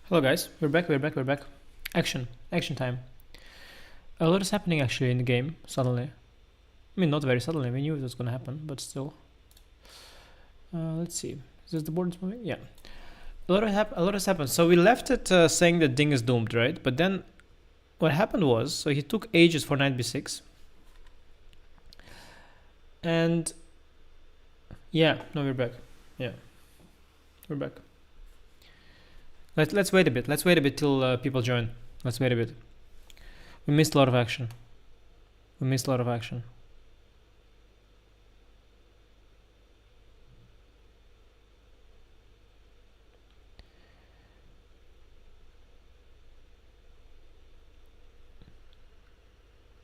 Hello guys, we're back. Action time. A lot is happening actually in the game, suddenly. I mean, not very suddenly, we knew it was gonna happen, but still. Let's see, is this the board moving? Yeah. A lot has happened. So we left it saying that Ding is doomed, right? But then what happened was, so he took ages for knight b6. And yeah, no, we're back. Yeah, we're back. Let's wait a bit. Let's wait a bit till people join. Let's wait a bit. We missed a lot of action.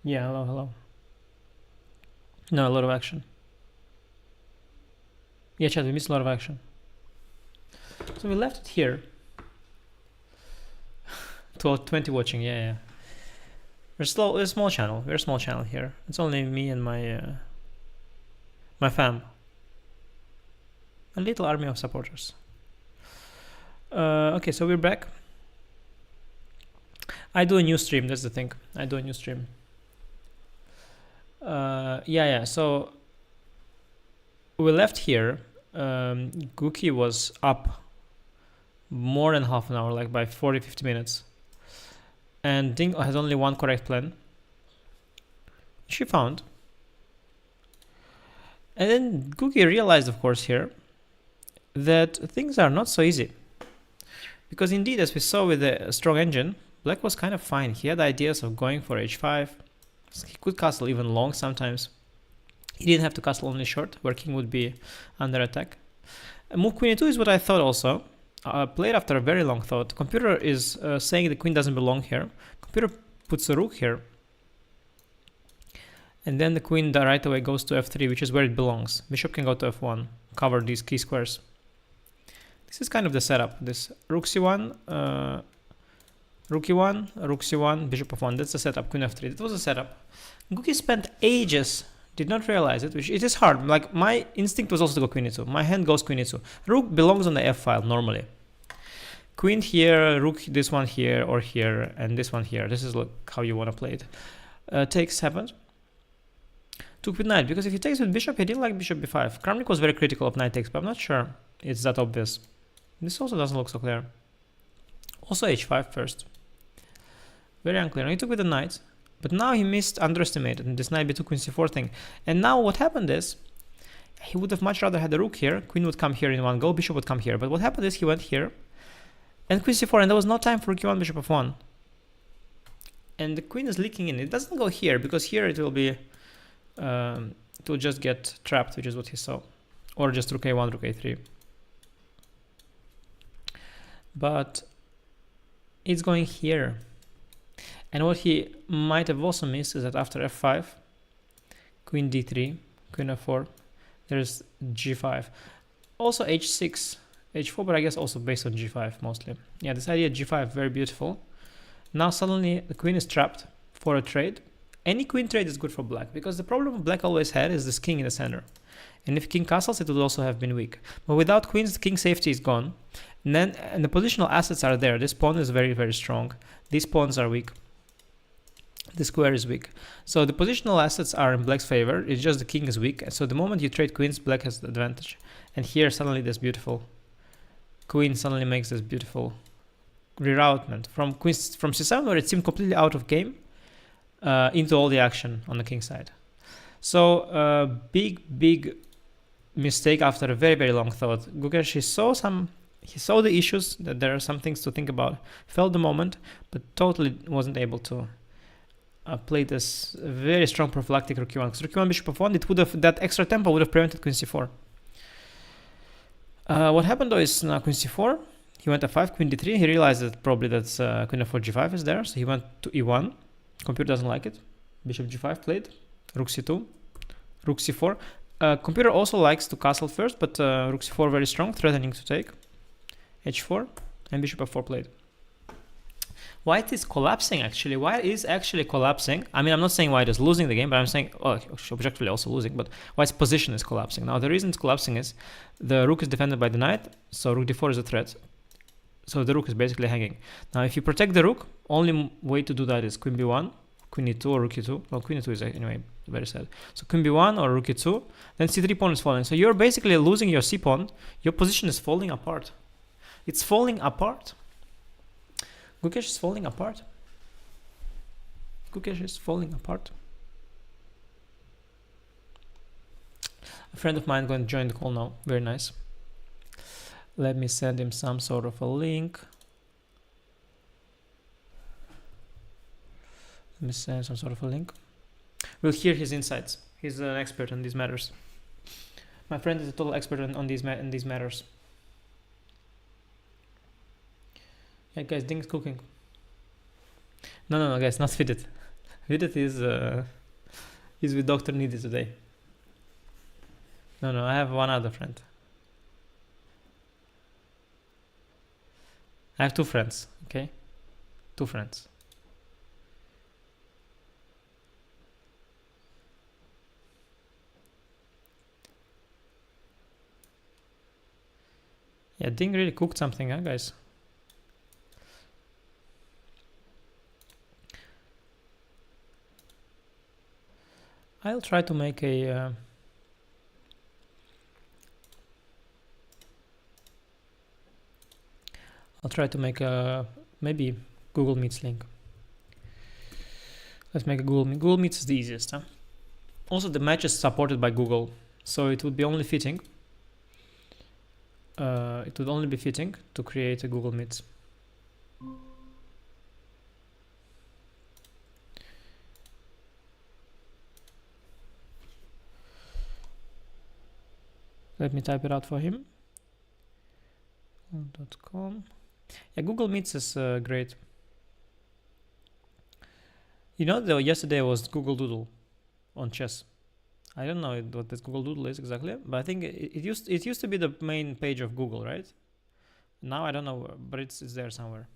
Yeah, hello. No, a lot of action. Yeah, chat, we missed a lot of action. So we left it here. 20 watching, yeah. We're a small channel. We're a small channel here. It's only me and my fam. A little army of supporters. Okay, so we're back. I do a new stream, that's the thing. I do a new stream. Yeah, so we left here. Guki was up more than half an hour, like by 40-50 minutes. And Ding has only one correct plan. She found. And then Guki realized, of course, here that things are not so easy. Because indeed, as we saw with the strong engine, Black was kind of fine. He had ideas of going for h5. He could castle even long sometimes. He didn't have to castle only short, where king would be under attack. Move queen e2 is what I thought also. Played after a very long thought. Computer is saying the queen doesn't belong here. Computer puts a rook here. And then the queen right away goes to f3, which is where it belongs. Bishop can go to f1, cover these key squares. This is kind of the setup. This rook c1, rook e1, rook c1, bishop f1. That's the setup, queen f3. That was the setup. Guki spent ages, did not realize it, which it is hard. Like, my instinct was also to go queen e2. My hand goes queen e2. Rook belongs on the f file normally. Queen here, rook this one here or here, and this one here. This is how you want to play it. Takes happened. Took with knight, because if he takes with bishop, he didn't like bishop b5. Kramnik was very critical of knight takes, but I'm not sure it's that obvious. This also doesn't look so clear. Also h5 first. Very unclear. Now he took with the knight, but now he underestimated this knight b2 queen c4 thing. And now what happened is, he would have much rather had the rook here, queen would come here in one go, bishop would come here. But what happened is he went here, and queen c4, and there was no time for rook e1, bishop f1. And the queen is leaking in. It doesn't go here, because here it will be, it will just get trapped, which is what he saw. Or just rook a1, rook a3. But it's going here. And what he might have also missed is that after f5, queen d3, queen f4, there's g5. Also h6, h4, but I guess also based on g5 mostly. Yeah, this idea g5, very beautiful. Now suddenly the queen is trapped for a trade. Any queen trade is good for black, because the problem black always had is this king in the center. And if king castles, it would also have been weak. But without queens, the king safety is gone. And the positional assets are there. This pawn is very, very strong. These pawns are weak. The square is weak. So the positional assets are in black's favor. It's just the king is weak. So the moment you trade queens, black has the advantage. And here suddenly this beautiful queen suddenly makes this beautiful reroutement from c7, where it seemed completely out of game, into all the action on the king side. So big mistake after a very, very long thought. Gukesh, he saw the issues, that there are some things to think about, felt the moment, but totally wasn't able to play this very strong prophylactic rook e1. Because rook e1, bishop f1, it would have, that extra tempo would have prevented queen c4. What happened though is now queen c4, he went f5, queen d3, he realized that probably that's queen f4, g5 is there, so he went to e1, computer doesn't like it, bishop g5 played, rook c2, rook c4. Computer also likes to castle first, but rook c4 very strong, threatening to take, h4, and bishop f4 played. White is collapsing actually. White is actually collapsing. I mean, I'm not saying White is losing the game, but I'm saying, oh, objectively also losing, but White's position is collapsing. Now, the reason it's collapsing is the rook is defended by the knight, so rook d4 is a threat. So the rook is basically hanging. Now if you protect the rook, only way to do that is queen b1, queen e2 or rook e2. Well, queen e2 is anyway very sad. So queen b1 or rook e2, then c3 pawn is falling. So you're basically losing your c pawn. Your position is falling apart. It's falling apart. Gukesh is falling apart. Gukesh is falling apart. A friend of mine going to join the call now. Very nice. Let me send him some sort of a link. Let me send some sort of a link. We'll hear his insights. He's an expert on these matters. My friend is a total expert on these matters. Yeah, guys, Ding is cooking. No, guys, not Fided. Fided is with Dr. Needy today. No, I have one other friend. I have two friends, okay? Two friends. Yeah, Ding really cooked something, huh, guys? I'll try to make a... I'll try to make a maybe Google Meets link. Let's make a Google Meets is the easiest, huh? Also, the match is supported by Google, so it would be only fitting. It would only be fitting to create a Google Meets. Let me type it out for him. .com. Yeah, Google Meets is great. You know, though, yesterday was Google Doodle on chess. I don't know what this Google Doodle is exactly, but I think it used to be the main page of Google, right? Now I don't know, but it's there somewhere.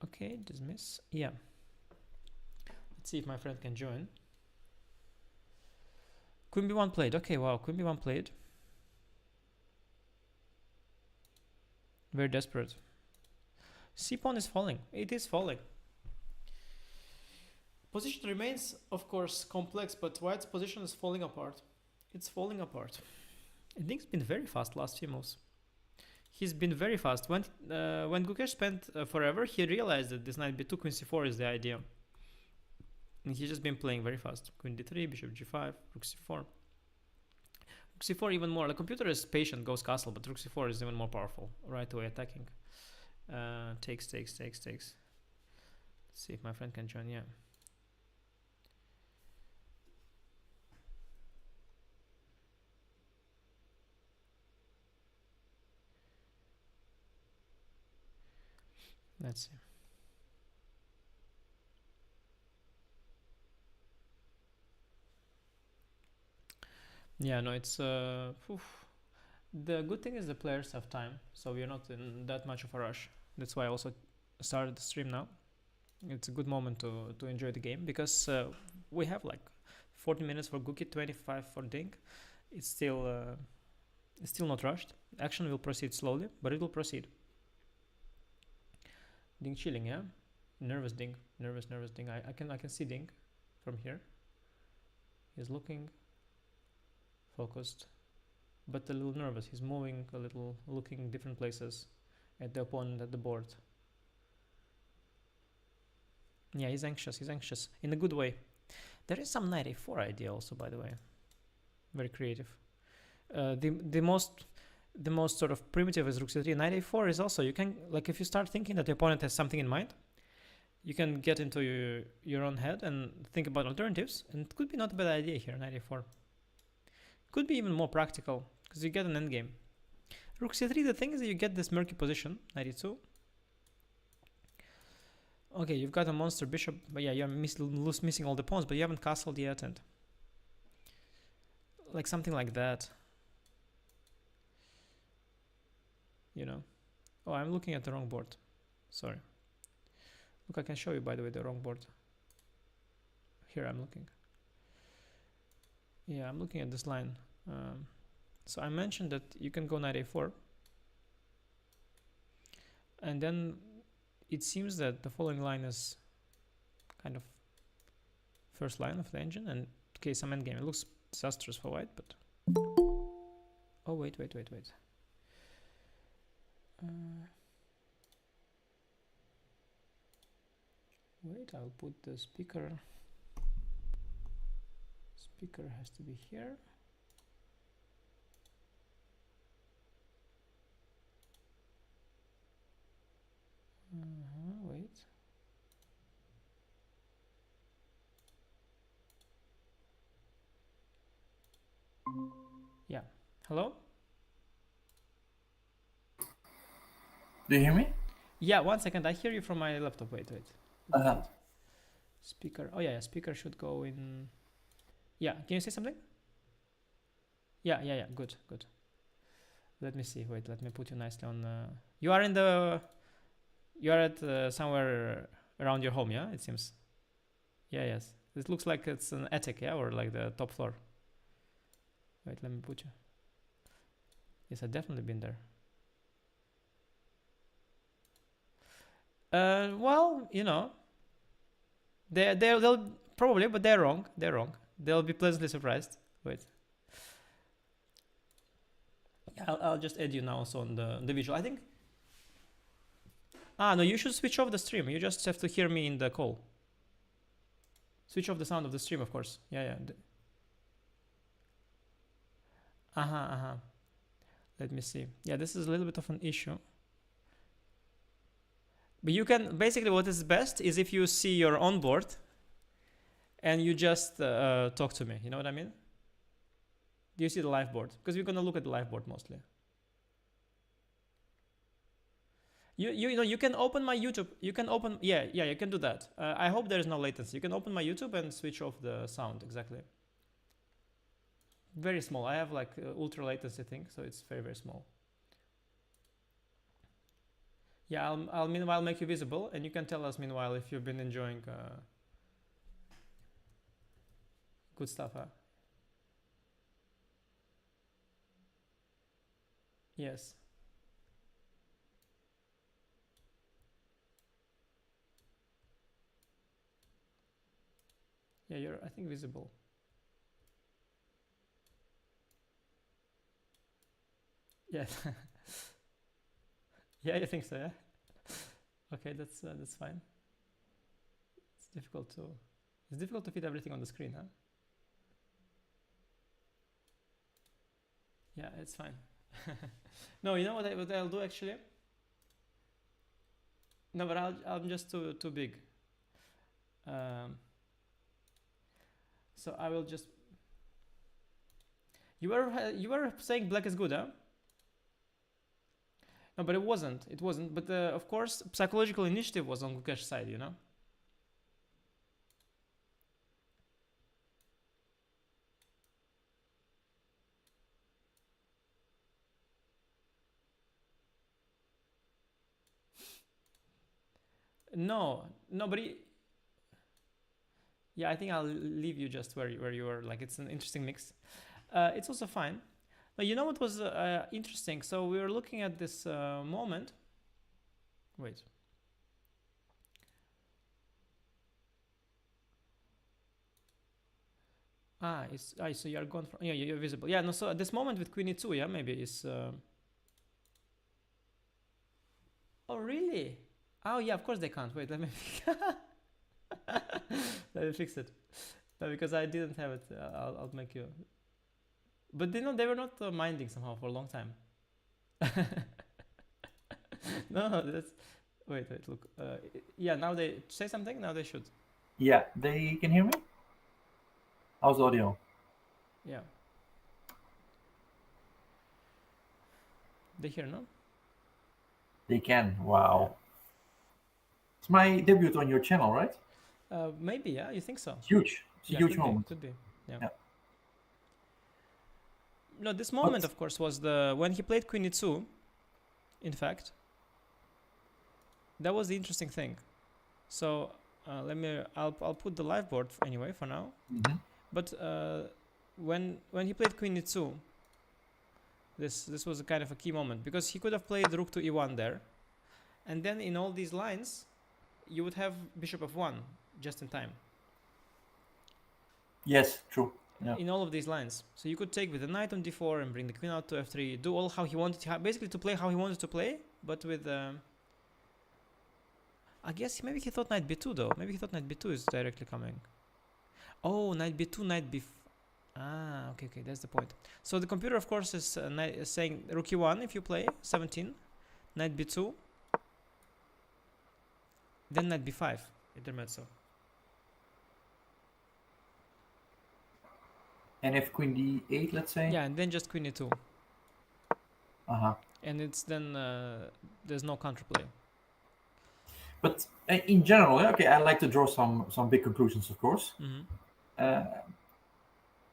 Okay, dismiss. Yeah. Let's see if my friend can join. Queen b1 played. Okay, wow, Queen b1 played. Very desperate. C-pawn is falling. It is falling. Position remains, of course, complex, but White's position is falling apart. It's falling apart. I think he's been very fast last few moves. He's been very fast. When Gukesh spent forever, he realized that this knight b2, queen c4 is the idea. And he's just been playing very fast. Queen d3, bishop g5, rook c4. Rook c4 even more. The computer is patient, goes castle, but rook c4 is even more powerful. Right away attacking. Takes. Let's see if my friend can join. Yeah. Let's see. Yeah, no, it's the good thing is the players have time, so we're not in that much of a rush. That's why I also started the stream now. It's a good moment to enjoy the game, because we have like 40 minutes for Guki, 25 for Ding. It's still not rushed. Action will proceed slowly, but it will proceed. Ding chilling, yeah. Nervous Ding. I can see Ding from here. He's looking focused, but a little nervous. He's moving a little, looking different places at the opponent at the board. Yeah, he's anxious in a good way. There is some knight a4 idea also, by the way. Very creative. The most sort of primitive is rook c3. Knight a4 is also, you can, like, if you start thinking that the opponent has something in mind, you can get into your own head and think about alternatives, and it could be not a bad idea here. Knight a4 could be even more practical, because you get an endgame. Rook c3, the thing is that you get this murky position. Knight e2. Okay, you've got a monster bishop, but yeah, you're missing all the pawns, but you haven't castled yet, and like something like that. You know. Oh, I'm looking at the wrong board. Sorry. Look, I can show you, by the way, the wrong board. Here I'm looking. Yeah, I'm looking at this line. So I mentioned that you can go knight a4, and then it seems that the following line is kind of first line of the engine, and okay, some endgame. It looks disastrous for white, but oh wait. Wait, I'll put the speaker. Speaker has to be here. Wait. Yeah. Hello? Do you hear me? Yeah, 1 second. I hear you from my laptop. Wait. Speaker. Oh yeah, speaker should go in. Yeah, can you say something? Yeah. Good. Let me see. Wait, let me put you nicely on. You are in the. You are at somewhere around your home, yeah? It seems. Yeah, yes. It looks like it's an attic, yeah, or like the top floor. Wait, let me put you. Yes, I've definitely been there. Well, you know, they'll probably, but they're wrong. They're wrong. They'll be pleasantly surprised. Wait. I'll just add you now also on the visual. I think. No, you should switch off the stream. You just have to hear me in the call. Switch off the sound of the stream, of course. Yeah. Let me see. Yeah, this is a little bit of an issue. But you can, basically what is best is if you see your onboard and you just talk to me. You know what I mean? Do you see the live board? Because we're going to look at the live board mostly. You know, you can open my YouTube. You can open, yeah, you can do that. I hope there is no latency. You can open my YouTube and switch off the sound, exactly. Very small. I have like ultra latency thing, so it's very small. Yeah, I'll meanwhile make you visible, and you can tell us meanwhile if you've been enjoying good stuff, huh? Yes. Yeah, you're, I think, visible. Yes. Yeah, you think so, yeah? Okay, that's fine. It's difficult to fit everything on the screen, huh? Yeah, it's fine. No, you know what I'll do actually? No, but I'm just too big. So I will just. You were saying black is good, huh? No, but it wasn't. It wasn't. But of course, psychological initiative was on Gukesh's side, you know? No, but yeah, I think I'll leave you just where you were. Like, it's an interesting mix. It's also fine. But you know what was interesting? So we were looking at this moment. Wait. So you are gone from. Yeah, you're visible. Yeah, no. So at this moment with Queen E2, yeah, maybe is. Oh really? Oh yeah, of course they can't. Wait, let me. Let me fix it. No, because I didn't have it. I'll make you. But you know, they were not minding somehow for a long time. No, that's. Wait, look. Yeah, now they say something. Now they should. Yeah, they can hear me? How's the audio? Yeah. They hear, no? They can. Wow. It's my debut on your channel, right? Maybe, yeah. You think so? It's huge. It's a Yeah, huge moment. could be. Yeah. Yeah. No, this moment, of course, was when he played Queen E2. In fact, that was the interesting thing. So I'll put the live board anyway for now. Mm-hmm. But when he played Queen E2, This was a kind of a key moment because he could have played rook to e1 there, and then in all these lines, you would have bishop f1 just in time. Yes, true. Yeah. In all of these lines, so you could take with the knight on d4 and bring the queen out to f3, do all how he wanted to, basically to play how he wanted to play, but with. I guess maybe he thought knight b2 though. Maybe he thought knight b2 is directly coming. Oh, knight b2, knight b. Ah, okay, that's the point. So the computer, of course, is saying rook e1 if you play 17, knight b2, then knight b5, intermezzo. And if queen d8, let's say. Yeah, and then just queen e2. And it's then there's no counterplay. But in general, okay, I like to draw some big conclusions, of course.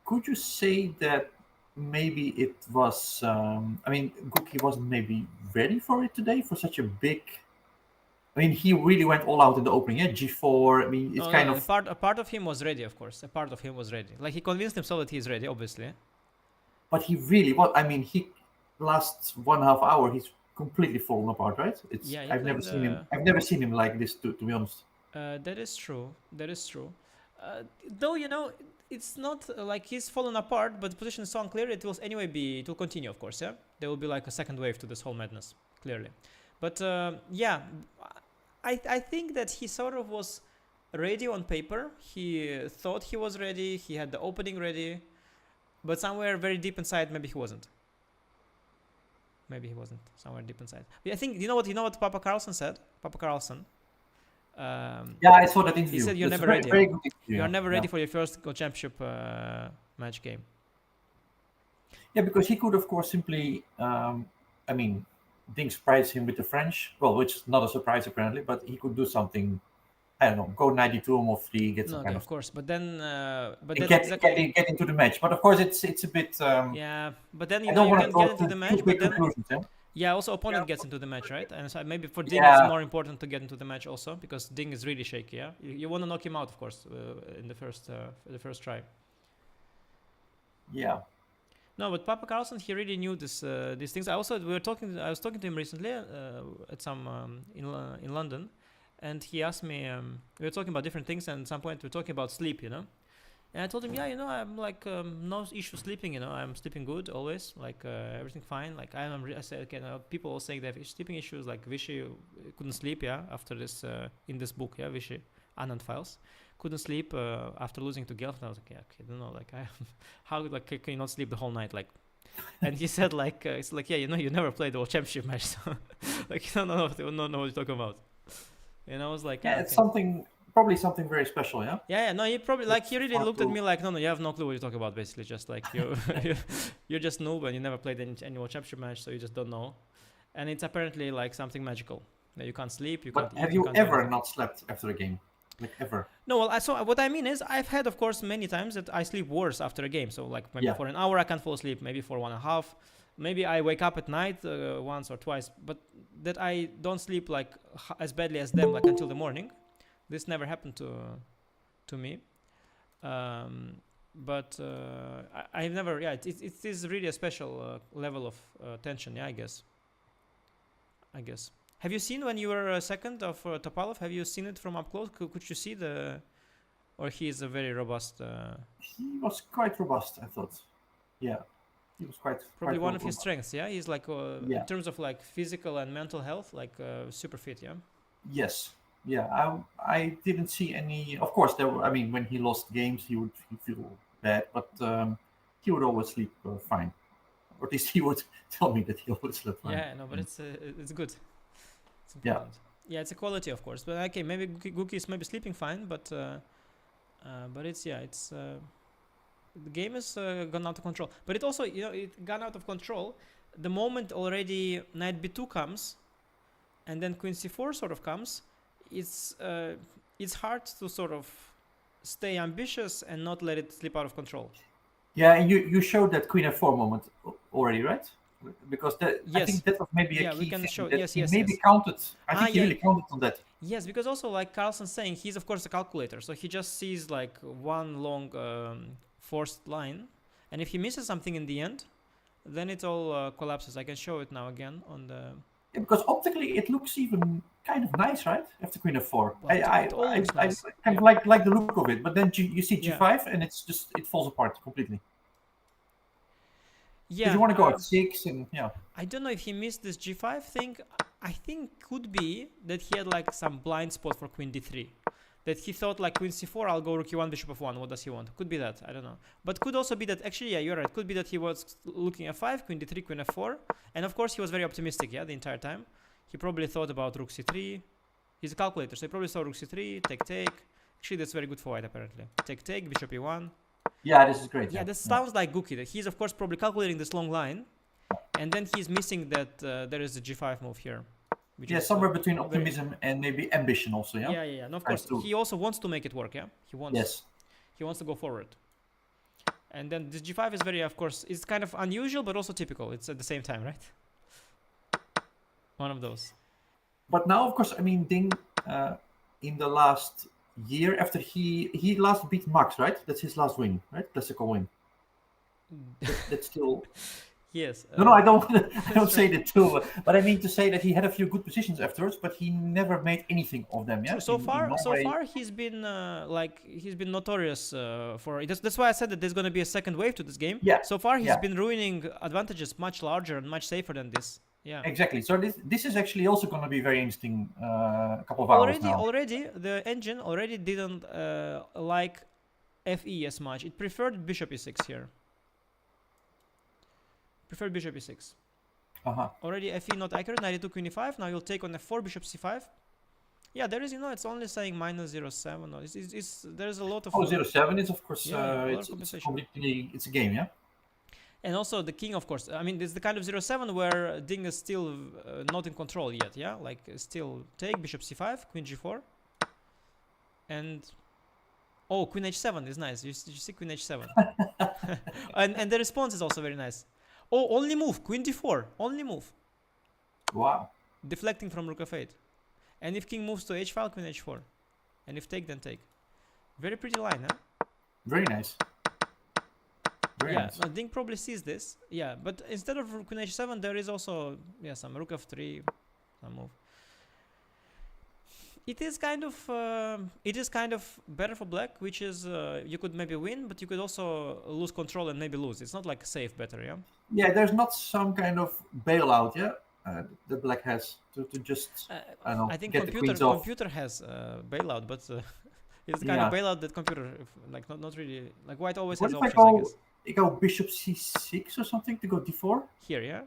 Could you say that maybe it was? I mean, Guki wasn't maybe ready for it today for such a big. I mean, he really went all out in the opening. Yeah, g4. I mean, it's kind of a part of him was ready, of course. A part of him was ready. Like he convinced himself that he's ready, obviously. But he really was. I mean, he last 1.5 hour, he's completely fallen apart, right? It's I've never seen him. I've never seen him like this. To be honest. That is true. That is true. Though it's not like he's fallen apart, but the position is so unclear. It will anyway be. It will continue, of course. Yeah, there will be like a second wave to this whole madness, clearly. But yeah, I think that he sort of was ready on paper. He thought he was ready. He had the opening ready, but somewhere very deep inside, maybe he wasn't. Maybe he wasn't somewhere deep inside. But I think you know what Papa Carlsen said. Papa Carlsen. Yeah, I saw that interview. He said you're never ready. Very good interview. You're never ready for your first World Championship match game. Yeah, because he could, of course, simply. I mean, Ding surprised him with the French. Well, which is not a surprise apparently, but he could do something. I don't know, go 92 or 3, get some kind of course, but then get into the match. But of course, it's a bit. Yeah, but then you can get into the match, but then. Yeah, also opponent gets into the match, right? And so maybe for Ding it's more important to get into the match also because Ding is really shaky. Yeah, you want to knock him out, of course, in the first try. Yeah. No, but Papa Carlsen, he really knew these things. I was talking to him recently at some in London, and he asked me. We were talking about different things, and at some point we were talking about sleep, And I told him, yeah, I'm like no issue sleeping, I'm sleeping good always, like everything fine. Like I said, okay, people all saying they have sleeping issues, like Vishy couldn't sleep, after this in this book, Vishy Anand Files, couldn't sleep after losing to Gelf. And I was like, yeah, okay, I don't know, like how like can you not sleep the whole night, like. And he said like it's like you never played the World Championship match, so like you don't know what you're talking about. And I was like, yeah, it's something. Probably something very special, yeah. Yeah, no, he probably like he really looked at me like, no, you have no clue what you're talking about. Basically, just like you're just noob and you never played any World Championship match, so you just don't know. And it's apparently like something magical that you can't sleep. But have you ever not slept after a game, like ever? No, well, so what I mean is I've had, of course, many times that I sleep worse after a game. So like maybe for an hour I can't fall asleep, maybe for 1.5. Maybe I wake up at night once or twice, but that I don't sleep like as badly as them, like until the morning. This never happened to me, but I've never. Yeah, it is really a special level of tension. Yeah, I guess. Have you seen when you were second of Topalov? Have you seen it from up close? Could you see or he is a very robust? He was quite robust, I thought. Yeah, he was probably one of his strengths. Yeah, he's like in terms of like physical and mental health, like super fit. Yeah. Yes. Yeah, I didn't see any. Of course, when he lost games, he would feel bad, but he would always sleep fine. Or at least he would tell me that he always slept fine. Yeah, no, but it's good. It's important. Yeah, it's a quality, of course. But okay, maybe Guki is maybe sleeping fine, but it's the game has gone out of control. But it also it gone out of control the moment already knight b2 comes, and then queen c4 sort of comes. It's hard to sort of stay ambitious and not let it slip out of control. Yeah, and you showed that queen f4 moment already, right? Because I think that was maybe a key we can thing show. That Yes, he maybe counted. I think he really counted on that. Yes, because also like Carlsen's saying, he's of course a calculator, so he just sees like one long forced line, and if he misses something in the end, then it all collapses. I can show it now again on the. Yeah, because optically it looks even kind of nice, right? After Queen F4, Well, it all looks I nice. kind of like the look of it, but then you see G5 and it's just it falls apart completely. Yeah. Because you want to go at 6 and yeah. I don't know if he missed this G5 thing. I think could be that he had like some blind spot for Queen D3. That he thought like Queen C4, I'll go Rook E1, Bishop F1. What does he want? Could be that. I don't know. But could also be that actually, yeah, you're right. Could be that he was looking F5, Queen D3, Queen F4. And of course, he was very optimistic, yeah, the entire time. He probably thought about Rook C3. He's a calculator, so he probably saw Rook C3, take. Actually, that's very good for white, apparently. Take, Bishop E1. Yeah, this is great. Yeah, this sounds like Guki. That he's, of course, probably calculating this long line. And then he's missing that there is a G5 move here. Yeah, somewhere between optimism and maybe ambition also, yeah? Yeah. And of course, he also wants to make it work, yeah? He wants to go forward. And then this G5 is very, of course, it's kind of unusual, but also typical. It's at the same time, right? One of those. But now, of course, I mean, Ding, in the last year, after he last beat Max, right? That's his last win, right? Classical win. That's still... Yes. No, I don't say that too. But I mean to say that he had a few good positions afterwards, but he never made anything of them. Yeah. So far, he's been notorious for it. That's why I said that there's going to be a second wave to this game. Yeah. So far, he's been ruining advantages much larger and much safer than this. Yeah. Exactly. So this is actually also going to be very interesting. A couple of hours now. Already, the engine already didn't like FE as much. It preferred Bishop E6 here. Prefer Bishop E6. Already FE not accurate, 92 Queen E5. Now you'll take on F4, Bishop C5. Yeah, there is, it's only saying -0.7. No, there's a lot of... 0.7 is, of course, it's a game, yeah? And also the king, of course. I mean, it's the kind of 0.7 where Ding is still not in control yet, yeah? Like, still take Bishop C5, Queen G4. And... Oh, Queen H7 is nice. You see Queen H7. and the response is also very nice. Oh, only move, Queen D4, only move. Wow. Deflecting from Rook F8. And if king moves to H file, Queen H4. And if take, then take. Very pretty line, huh? Very nice. Very nice. No, Ding probably sees this. Yeah, but instead of Queen H7, there is also some Rook F3, some move. It is kind of better for black, which is you could maybe win, but you could also lose control and maybe lose. It's not like safe better, yeah. Yeah, there's not some kind of bailout, yeah, that black has to just I don't know. I think get computer has bailout, but it's the kind of bailout that computer like not really like white always has options. I guess. You go Bishop C6 or something to go D4 here, yeah.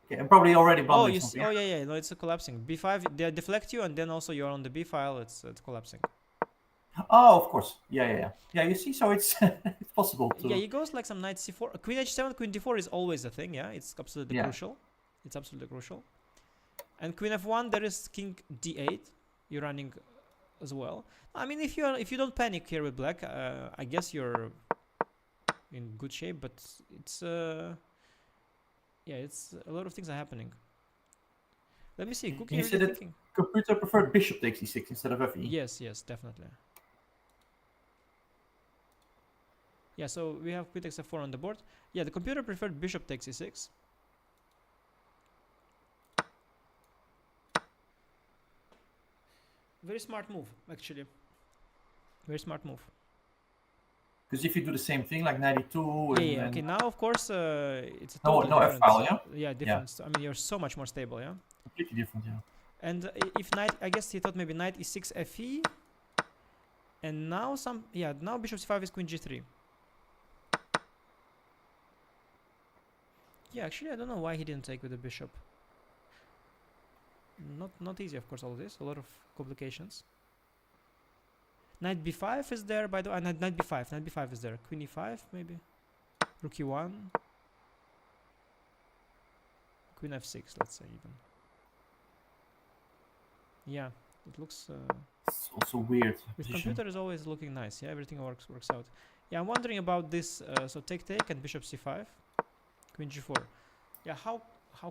And probably already blundering something. Yeah. No, it's collapsing. B5, they deflect you, and then also you're on the B file. It's collapsing. Oh, of course. Yeah. You see, so it's it's possible to. Yeah, he goes like some knight C4. Queen H7, Queen D4 is always a thing. Yeah, it's absolutely crucial. It's absolutely crucial. And Queen F1, there is King D8. You're running as well. I mean, if you don't panic here with black, I guess you're in good shape. But it's it's a lot of things are happening. Let me see. You said that computer preferred Bishop takes D6 instead of FE. Yes, definitely. Yeah, so we have Queen takes F4 on the board. Yeah, the computer preferred Bishop takes E6. Very smart move, actually. Very smart move. Because if you do the same thing, like 92... Okay, now, of course, it's a totally different... F-file, yeah? Yeah, different. Yeah. I mean, you're so much more stable, yeah? Completely different, yeah. And if knight... I guess he thought maybe knight E6 FE. And now now Bishop C5 is Queen G3. Yeah, actually, I don't know why he didn't take with the bishop. Not easy, of course, all this. A lot of complications. Knight b5 is there, by the way. Knight b5. Knight b5 is there. Queen e5, maybe. Rook e1. Queen f6, let's say, even. Yeah, it looks... it's also weird. With computer is always looking nice. Yeah, everything works out. Yeah, I'm wondering about this. So take and bishop c5. Queen g4. Yeah, how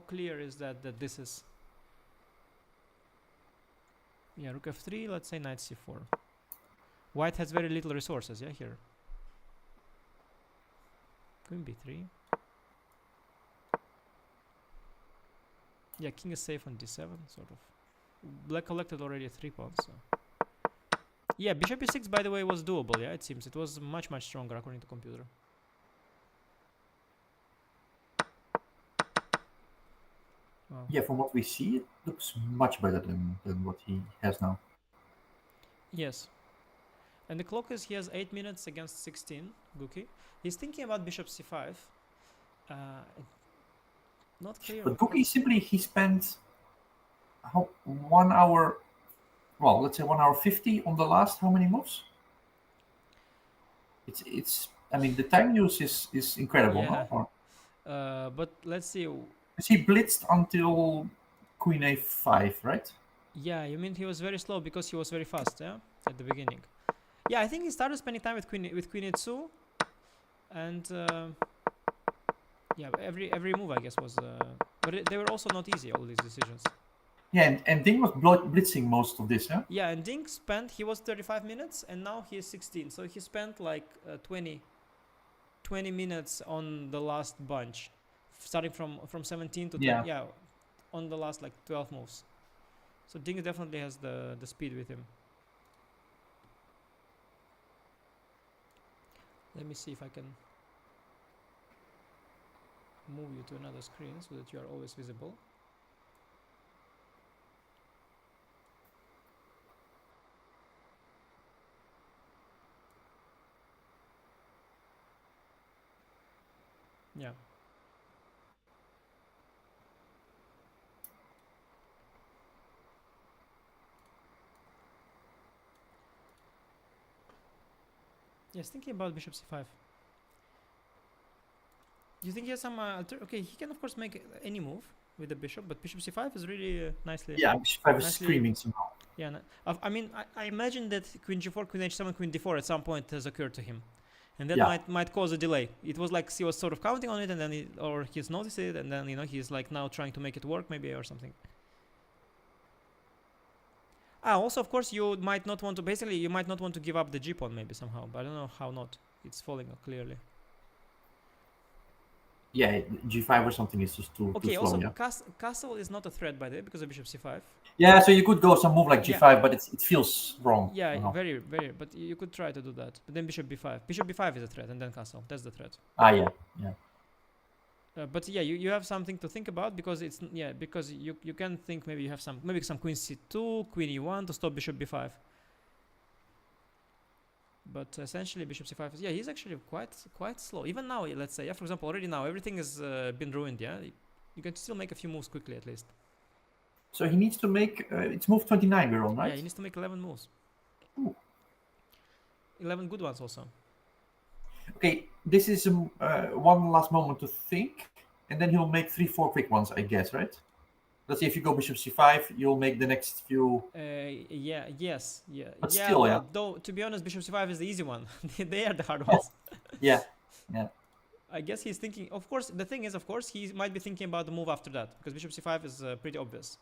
clear is that this is... Yeah, rook f3, let's say knight c4. White has very little resources, yeah, here. Queen b3. Yeah, king is safe on d7, sort of. Black collected already 3 pawns. So. Yeah, bishop e6, by the way, was doable. Yeah, it seems it was much stronger according to computer. Wow. Yeah, from what we see, it looks much better than what he has now. Yes. And the clock is he has 8 minutes against 16. Guki. He's thinking about bishop c5. Not clear. But Guki simply he spent 1 hour. Well, let's say 1 hour 50 on the last how many moves? It's. I mean, the time use is incredible. Yeah. No? But let's see. He blitzed until queen a5, right? Yeah, you mean he was very slow because he was very fast, yeah, at the beginning. Yeah, I think he started spending time with queen e2, and yeah, every move I guess was, but they were also not easy, all these decisions. Yeah, and Ding was blitzing most of this, huh? Yeah, and Ding he was 35 minutes, and now he is 16, so he spent like 20 minutes on the last bunch, starting from 17 to 20, yeah, on the last like 12 moves. So Ding definitely has the speed with him. Let me see if I can move you to another screen so that you are always visible. Yeah. Yes, thinking about bishop c5. Do you think he has some okay, he can of course make any move with the bishop, but bishop c5 is really nicely. Yeah, bishop c5 is screaming somehow. Yeah, I mean, I imagine that queen g4, queen h7, queen d4 at some point has occurred to him, and that might cause a delay. It was like he was sort of counting on it, and then he's noticed it, and then he's like now trying to make it work maybe or something. Also, of course, you might not want to give up the g pawn maybe somehow, but I don't know how not. It's falling clearly. Yeah, g5 or something is just too slow. Also, castle is not a threat by the way because of bishop c5. Yeah, so you could go some move like g5, but it feels wrong. Yeah, very, very. But you could try to do that. But then bishop b5. Bishop b5 is a threat, and then castle. That's the threat. Yeah. But yeah, you have something to think about because because you can think maybe you have some queen c2, queen e1 to stop bishop b5. But essentially bishop c5 is he's actually quite slow. Even now, let's say for example, already now everything has been ruined. Yeah, you can still make a few moves quickly at least. So he needs to make it's move 29 we're on, right? Yeah, he needs to make 11 moves. Ooh. 11 good ones also. Okay, this is one last moment to think, and then he'll make 3-4 quick ones, I guess, right? Let's say if you go bishop c5, you'll make the next few. Yes. But still, though to be honest, bishop c5 is the easy one. They are the hard ones. Yeah. I guess he's thinking. Of course, the thing is, he might be thinking about the move after that because bishop c5 is pretty obvious.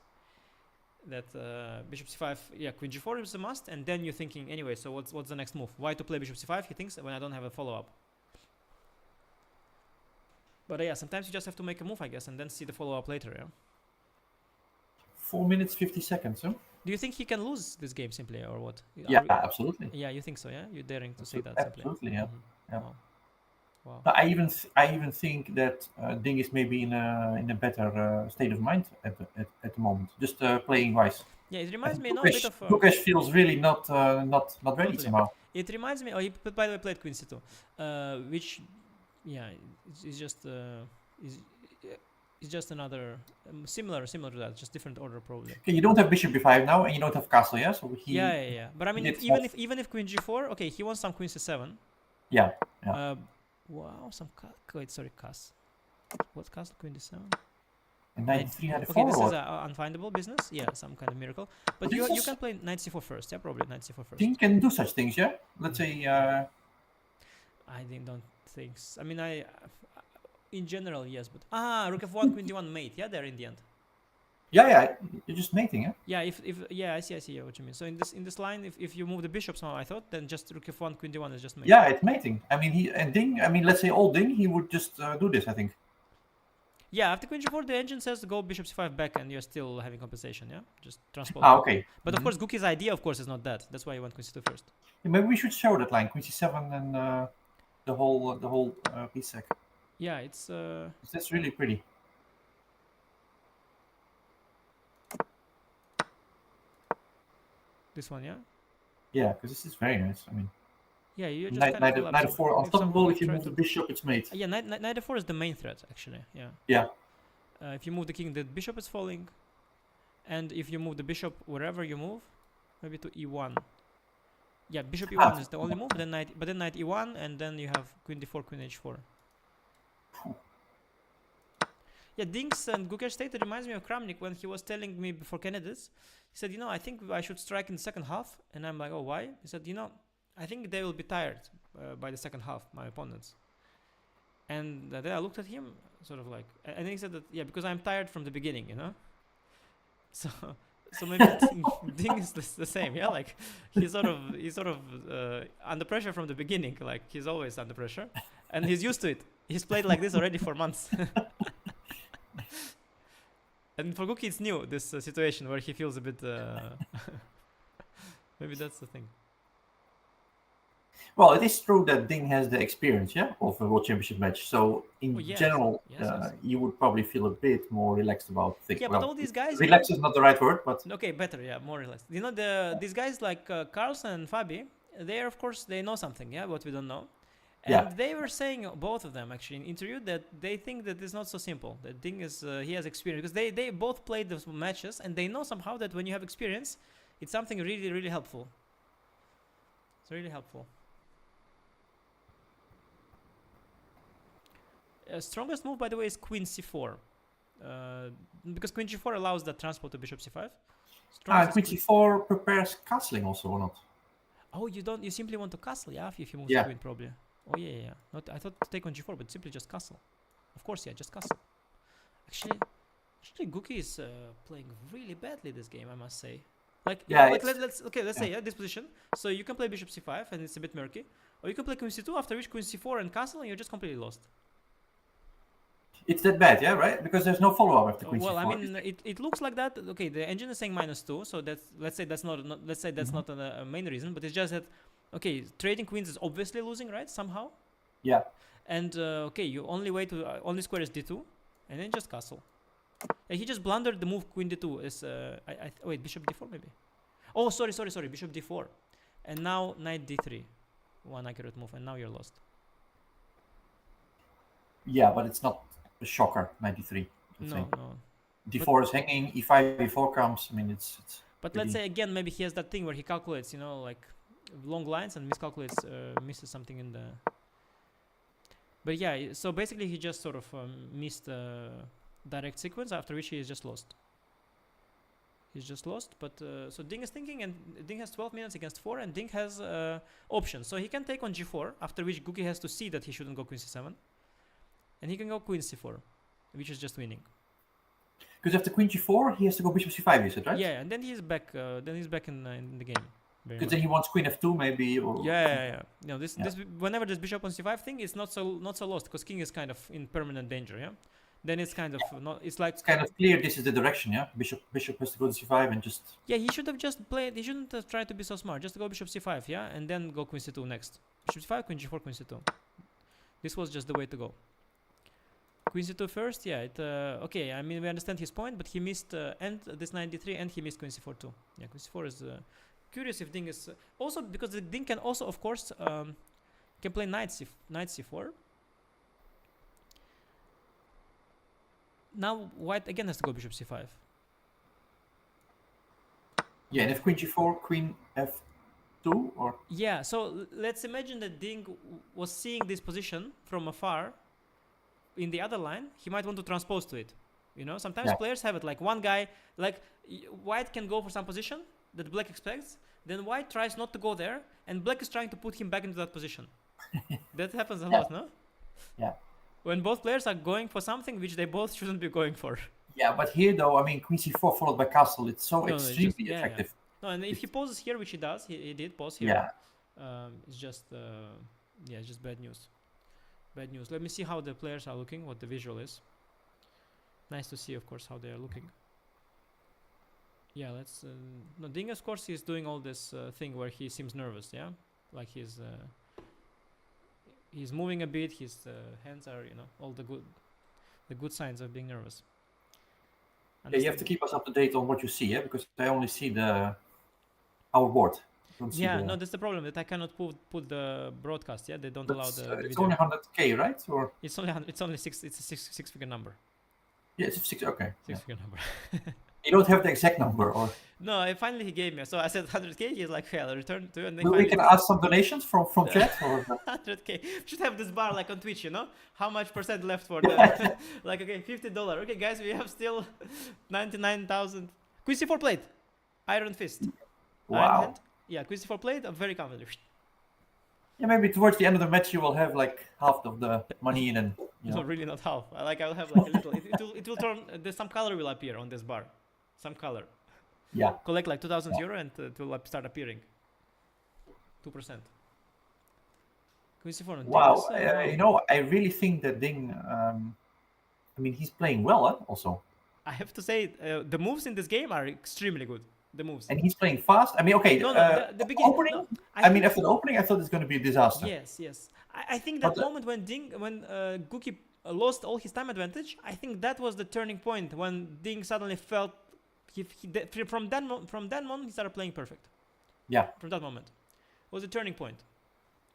That bishop c5, queen g4 is a must, and then you're thinking anyway. So what's the next move? Why to play bishop c5? He thinks when I don't have a follow up. But sometimes you just have to make a move, I guess, and then see the follow up later. Yeah. 4 minutes 50 seconds. Huh? Do you think he can lose this game simply, or what? Yeah, absolutely. Yeah, you think so? Yeah, you're daring to say that simply. Absolutely, yeah. Mm-hmm. Yeah. Wow. I even think that Ding is maybe in a better state of mind at the moment, just playing wise. Yeah, it reminds me a bit of. Gukesh feels really not ready somehow. It reminds me. Oh, he by the way played queen c2, which, is just it's just another similar to that, just different order probably. Okay, you don't have bishop b5 now, and you don't have castle, yeah. So he. Yeah. But I mean, even if queen g4, okay, he wants some queen c7. Yeah. Wow, some wait, sorry, castle. What castle? Queen d7. And knight 3 had a okay, this is unfindable business. Yeah, some kind of miracle. But you can play knight c4 first. Yeah, probably knight c4 first. Ding can do such things, yeah. Let's say. I don't think. I mean, in general, yes, but rook f1, queen d1 mate. Yeah, there in the end. Yeah, you're just mating, yeah. Yeah, I see what you mean. So in this line, if you move the bishop somehow, I thought then just rook f1, queen d1 is just mating. Yeah, it's mating. I mean, Ding. I mean, let's say all Ding, he would just do this. I think. Yeah, after queen g4, the engine says go bishop c5 back, and you're still having compensation. Yeah, just transpose. Ah, back. okay. But of course, Guke's idea, of course, is not that. That's why you want queen c2 first. Yeah, maybe we should show that line, queen c7 and the whole b-sec. Yeah, it's That's really pretty. this one. Yeah. Yeah, because this is very nice. I mean, Yeah, you're just knight, kind of knight, knight collapsing. f4 If somehow unstoppable. you If you try move to... the bishop, it's mate. Yeah, knight f4 is the main threat actually. Yeah. Yeah. If you move the king, the bishop is falling, and if you move the bishop wherever you move, maybe to e1. Yeah, bishop e1 is the only move. Then knight e1, and then you have queen d4, queen h4. Yeah, Dings and Gukesh stated reminds me of Kramnik when he was telling me before candidates. He said, I think I should strike in the second half. And I'm like, oh, why? He said, I think they will be tired by the second half, my opponents. And then I looked at him, sort of like, and then he said that, yeah, because I'm tired from the beginning, So maybe Ding is the same, yeah. Like he's sort of under pressure from the beginning. Like he's always under pressure, and he's used to it. He's played like this already for months. And for Guki, it's new, this situation where he feels a bit... maybe that's the thing. Well, it is true that Ding has the experience, of a World Championship match. So in general, yes. You would probably feel a bit more relaxed about things. Yeah, but all these guys... Relaxed is not the right word, but... Okay, better, yeah, more relaxed. These guys like Carlsen and Fabi, of course, they know something, what we don't know. And they were saying, both of them actually in interview, that they think that it's not so simple. That Ding is he has experience because they both played those matches, and they know somehow that when you have experience, it's something really, really helpful. It's really helpful. Strongest move, by the way, is queen c4, because queen g4 allows that transport to bishop c5. Queen c4 prepares castling also, or not? Oh, you don't. You simply want to castle, if you move the queen, probably. Oh yeah. Not, I thought to take on g4, but simply just castle. Of course, just castle. Actually, Guki is playing really badly this game, I must say. Let's say this position. So you can play bishop c5, and it's a bit murky, or you can play queen c2, after which queen c4 and castle, and you're just completely lost. It's that bad, right? Because there's no follow-up after queen c4. Well, I mean, it looks like that. Okay, the engine is saying -2, so let's say that's not a main reason, but it's just that. Okay, trading queens is obviously losing, right? Somehow. Yeah. And you only square is d2, and then just castle. He just blundered the move queen d2. Is wait, bishop d4 maybe. Oh, sorry, bishop d4, and now knight d3, one accurate move, and now you're lost. Yeah, but it's not a shocker. 93. No. d4 is hanging. e5, e4 comes. I mean, it's. But let's say again, maybe he has that thing where he calculates, like long lines and misses something in the. But yeah, so basically he just sort of missed direct sequence, after which he is just lost. He's just lost, but so Ding is thinking, and Ding has 12 minutes against 4, and Ding has options. So he can take on g4, after which Guki has to see that he shouldn't go queen c7. And he can go queen c4, which is just winning. Because after queen g4, he has to go bishop c5, you said, right? Yeah, and then he's back. in the game. Because then he wants queen f2 maybe. Or yeah. This whenever this bishop on c5 thing, it's not so lost, because king is kind of in permanent danger. Yeah. Then it's kind of not. It's like it's kind of clear. This is the direction. Yeah. Bishop has to go to c5 and just. Yeah, he should have just played. He shouldn't have tried to be so smart. Just go bishop c5. Yeah, and then go queen c2 next. Bishop c5, queen g4, queen c2. This was just the way to go. Queen c2 first, okay, I mean, we understand his point, but he missed and this knight d3, and he missed queen c4 too. Yeah, queen c4 is curious if Ding is also, because the Ding can also, of course, can play knight c4. Now white again has to go bishop c5. Yeah, and if queen g4, queen f2, or yeah. So let's imagine that Ding was seeing this position from afar. In the other line, he might want to transpose to it. Sometimes players have it. Like one guy, like white can go for some position that black expects. Then white tries not to go there, and black is trying to put him back into that position. That happens a lot, no? Yeah. When both players are going for something which they both shouldn't be going for. Yeah, but here though, I mean, queen c4 followed by castle, it's so extremely effective. No, and if he pauses here, which he does, he did pause here. Yeah. It's just bad news. Bad news. Let me see how the players are looking, what the visual is. Nice to see, of course, how they are looking. Yeah, let's. No, Ding, of course, he's doing all this thing where he seems nervous. Yeah, like he's moving a bit. His hands are, all the good signs of being nervous. Yeah, you have to keep us up to date on what you see, yeah, because I only see our board. Yeah, no, that's the problem, that I cannot put the broadcast. Yeah, they don't allow the It's video. only 100K, right? Or it's only six. It's a six-figure number. yeah, it's 6. Okay, Six-figure number. You don't have the exact number, or No, finally he gave me. So I said 100K. He's like, "Okay, I'll return to you." And we can ask some donations from chat. Or 100K. We should have this bar like on Twitch, how much percent left for the like, okay, $50. Okay, guys, we have still 99,000. Queen C4 plate, Iron Fist. wow. Iron hand. Yeah, Queen C4 plate. I'm very confident. Yeah, maybe towards the end of the match you will have like half of the money, and then No, really not half. I'll have like a little. It will turn. There's some color will appear on this bar. Some color. Yeah. Collect like 2,000 euro and it will start appearing. 2%. Queen C4 on Wow. Ding, I really think that Ding. He's playing well, also. I have to say, the moves in this game are extremely good. The moves. And he's playing fast. Okay. No, the beginning. Opening. No, after the opening, I thought it's going to be a disaster. Yes. I think that moment when Guki lost all his time advantage, I think that was the turning point when Ding suddenly felt from that moment he started playing perfect. Yeah. From that moment, it was a turning point.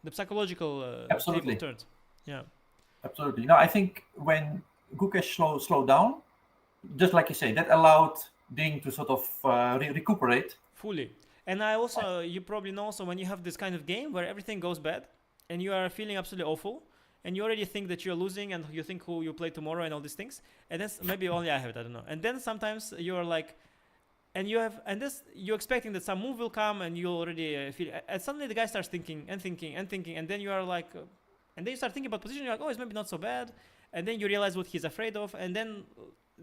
The psychological absolutely turned. Yeah. Absolutely. No, I think when Gukesh slowed down, just like you say, that allowed Ding to sort of recuperate fully. And I also, you probably know, also when you have this kind of game where everything goes bad and you are feeling absolutely awful and you already think that you're losing and you think who you play tomorrow and all these things, and then maybe only I have it, I don't know. And then sometimes you're like, and you're expecting that some move will come and you already feel, and suddenly the guy starts thinking, and then you are like, and then you start thinking about position, you're like, oh, it's maybe not so bad, and then you realize what he's afraid of, and then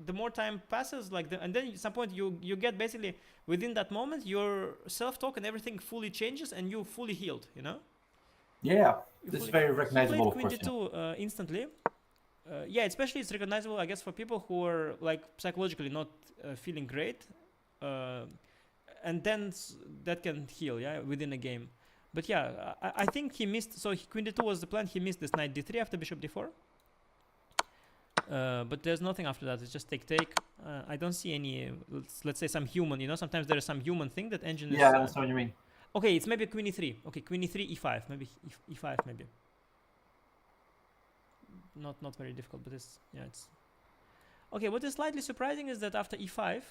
the more time passes, and then at some point you get basically within that moment your self-talk and everything fully changes and you fully healed, Yeah, this is very recognizable. He played Queen D2 instantly. Yeah, especially it's recognizable, I guess, for people who are like psychologically not feeling great, and then that can heal, within a game. But yeah, I think he missed. So Queen D2 was the plan. He missed this Knight D3 after Bishop D4. But there's nothing after that. It's just take. I don't see any. Let's say some human. Sometimes there is some human thing that engine is. Yeah, that's what you mean. Okay, it's maybe Queen E3. Okay, Queen E3, E5, maybe E5, maybe. Not very difficult, but it's okay. What is slightly surprising is that after E5,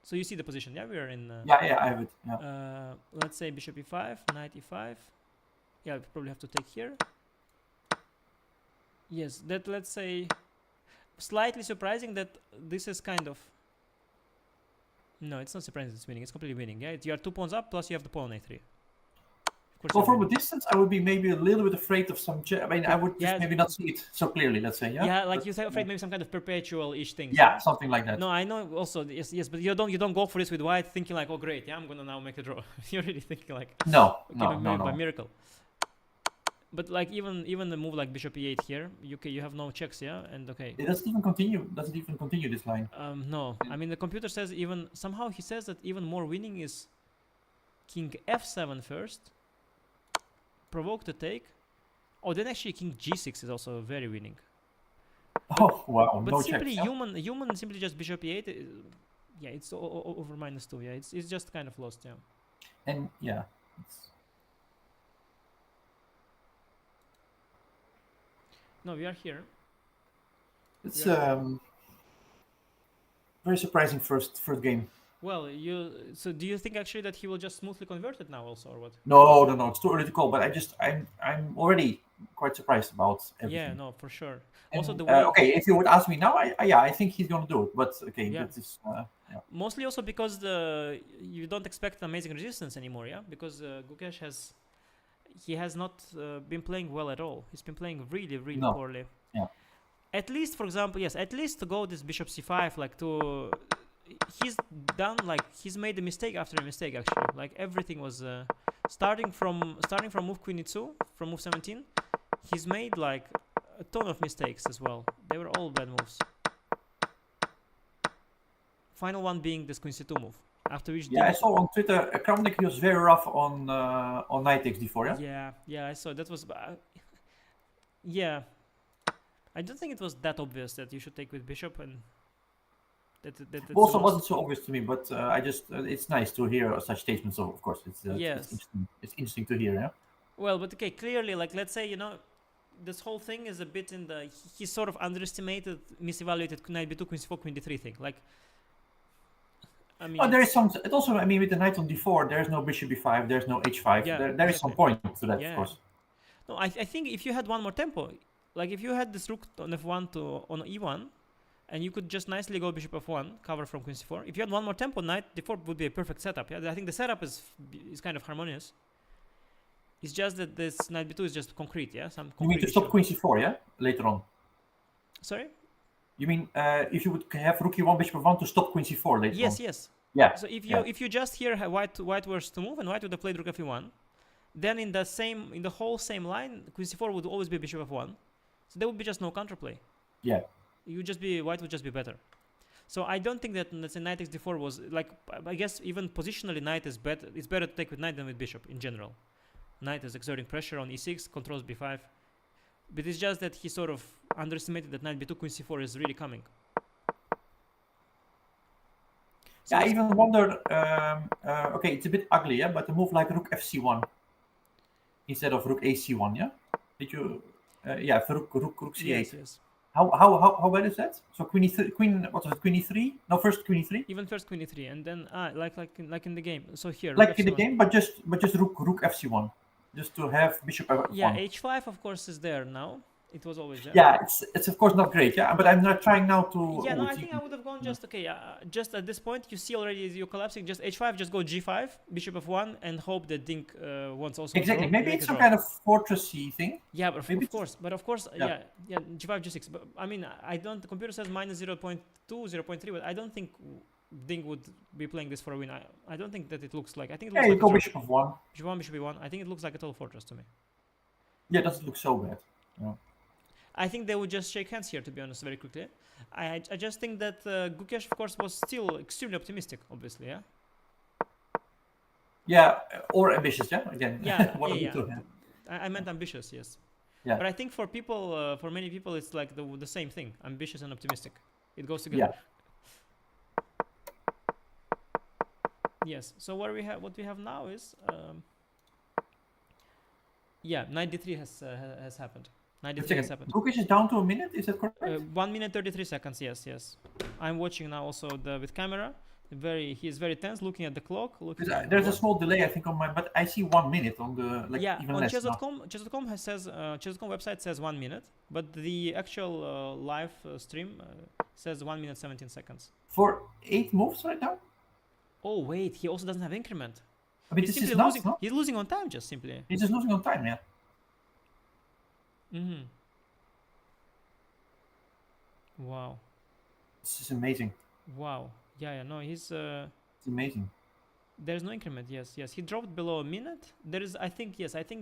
so you see the position. Yeah, we are in. Yeah, I have it. Yeah. Let's say Bishop E5, Knight E5. Yeah, we probably have to take here. Yes, that, let's say, slightly surprising that this is kind of. No, it's not surprising it's winning. It's completely winning. Yeah, you are 2 pawns up, plus you have the pawn A3. Well, from a distance, I would be maybe a little bit afraid of some. I would just maybe not see it so clearly. Let's say, Yeah, like you say, afraid maybe some kind of perpetual-ish thing. Yeah, something like that. No, I know. Also, yes, but you don't go for this with white, thinking like, oh great, yeah, I'm gonna now make a draw. You're really thinking like, no. By miracle. But like even the move like Bishop E8 here, you have no checks, yeah, and okay. It doesn't even continue this line. No, I mean the computer says somehow he says that even more winning is King F7 first, provoke the take. Oh, then actually King G6 is also very winning. Oh wow! But no simply checks, human simply just Bishop E8. Yeah, it's over -2. Yeah, it's just kind of lost. Yeah. And yeah. No, we are here. It's very surprising first game. Well, so do you think actually that he will just smoothly convert it now also, or what? No, it's too early to call. But I'm already quite surprised about everything. Yeah, no, for sure. And, also the way. Okay, if you would ask me now, I think he's gonna do it. But okay, yeah. That is. Yeah. Mostly also because you don't expect amazing resistance anymore, yeah, because Gukesh has not been playing well at all. He's been playing really poorly. Yeah. At least, for example, at least to go this Bishop C5, like to. He's made a mistake after a mistake actually. Like everything was starting from move Queen E2, from move 17. He's made like a ton of mistakes as well. They were all bad moves. final one being this queen c2 move. After which I saw on Twitter, Kramnik, he was very rough on knight takes d4, yeah, I saw that was yeah, I don't think it was that obvious that you should take with bishop, and that's Also wasn't so obvious to me, but I just it's nice to hear such statements. So of course it's interesting to hear. Yeah. Well, but okay, clearly, like, let's say, this whole thing is a bit in the he sort of underestimated, misevaluated knight b2, queen c4, queen d3 thing. Like, I mean, there is some. It also, I mean, with the knight on d4, there's no bishop b5, there's no h5. Yeah, there is some point to that, of course. No, I think if you had one more tempo, like if you had this rook on f1 to on e1, and you could just nicely go bishop f1, cover from queen c4. If you had one more tempo, knight d4 would be a perfect setup. Yeah, I think the setup is kind of harmonious. It's just that this knight b2 is just concrete. Yeah, some. You mean to stop queen c4? Yeah, later on. Sorry. You mean if you would have rook e1, bishop f1 to stop queen c4 later on? Yes. Yeah. So if you just hear white was to move and white would have played rook f1, then in the whole same line, queen c4 would always be bishop f1. So there would be just no counterplay. Yeah. White would just be better. So I don't think that, let's say, knight takes d4 was like, I guess even positionally knight is better. It's better to take with knight than with bishop in general. Knight is exerting pressure on e6, controls b5. But it's just that he sort of underestimated that knight b2, queen c4 is really coming. So I even wonder, okay, it's a bit ugly, yeah, but a move like rook fc1 instead of rook ac1, yeah? Did you, for rook c8. Yes. How bad is that? So queen e3? No, first queen e3? Even first queen e3, and then like in the game. So here, like in the game, but just rook fc1, just to have bishop f1. Yeah, h5 of course is there now. It was always there. Yeah, it's of course not great, yeah. But I'm not trying now to. Yeah, no, I think I would have gone just just at this point. You see already you're collapsing. Just h5, just go g5, bishop f1, and hope that Ding wants also. Exactly. Maybe it's some kind of fortressy thing. Yeah, but of course, yeah, g5, g6. But I mean, I don't. The computer says minus 0.2, 0.3, but I don't think Ding would be playing this for a win. I don't think that it looks like. I think it looks like you go bishop f1. Bishop 1, bishop e1. I think it looks like a total fortress to me. Yeah, it doesn't look so bad. Yeah. I think they would just shake hands here, to be honest, very quickly. I just think that Gukesh, of course, was still extremely optimistic, obviously, yeah? Yeah, or ambitious, yeah? Again, I meant ambitious, yes. Yeah. But I think for people, for many people, it's like the same thing, ambitious and optimistic. It goes together. Yeah. Yes, so what we have now is, knight d3 has happened. Gukesh is down to a minute, is that correct? 1 minute 33 seconds, yes. I'm watching now also with camera. He's very tense, looking at the clock. There's a small delay, I think, on mine, but I see 1 minute on the even on less. chess.com says chess.com website says 1 minute, but the actual live stream says 1 minute 17 seconds. For 8 moves right now? Oh wait, he also doesn't have increment. I mean, this is nuts, no? He's losing on time, just simply. He's just losing on time, yeah. Wow. This is amazing. Wow. Yeah. No, he's. It's amazing. There's no increment. Yes. He dropped below a minute. There is. I think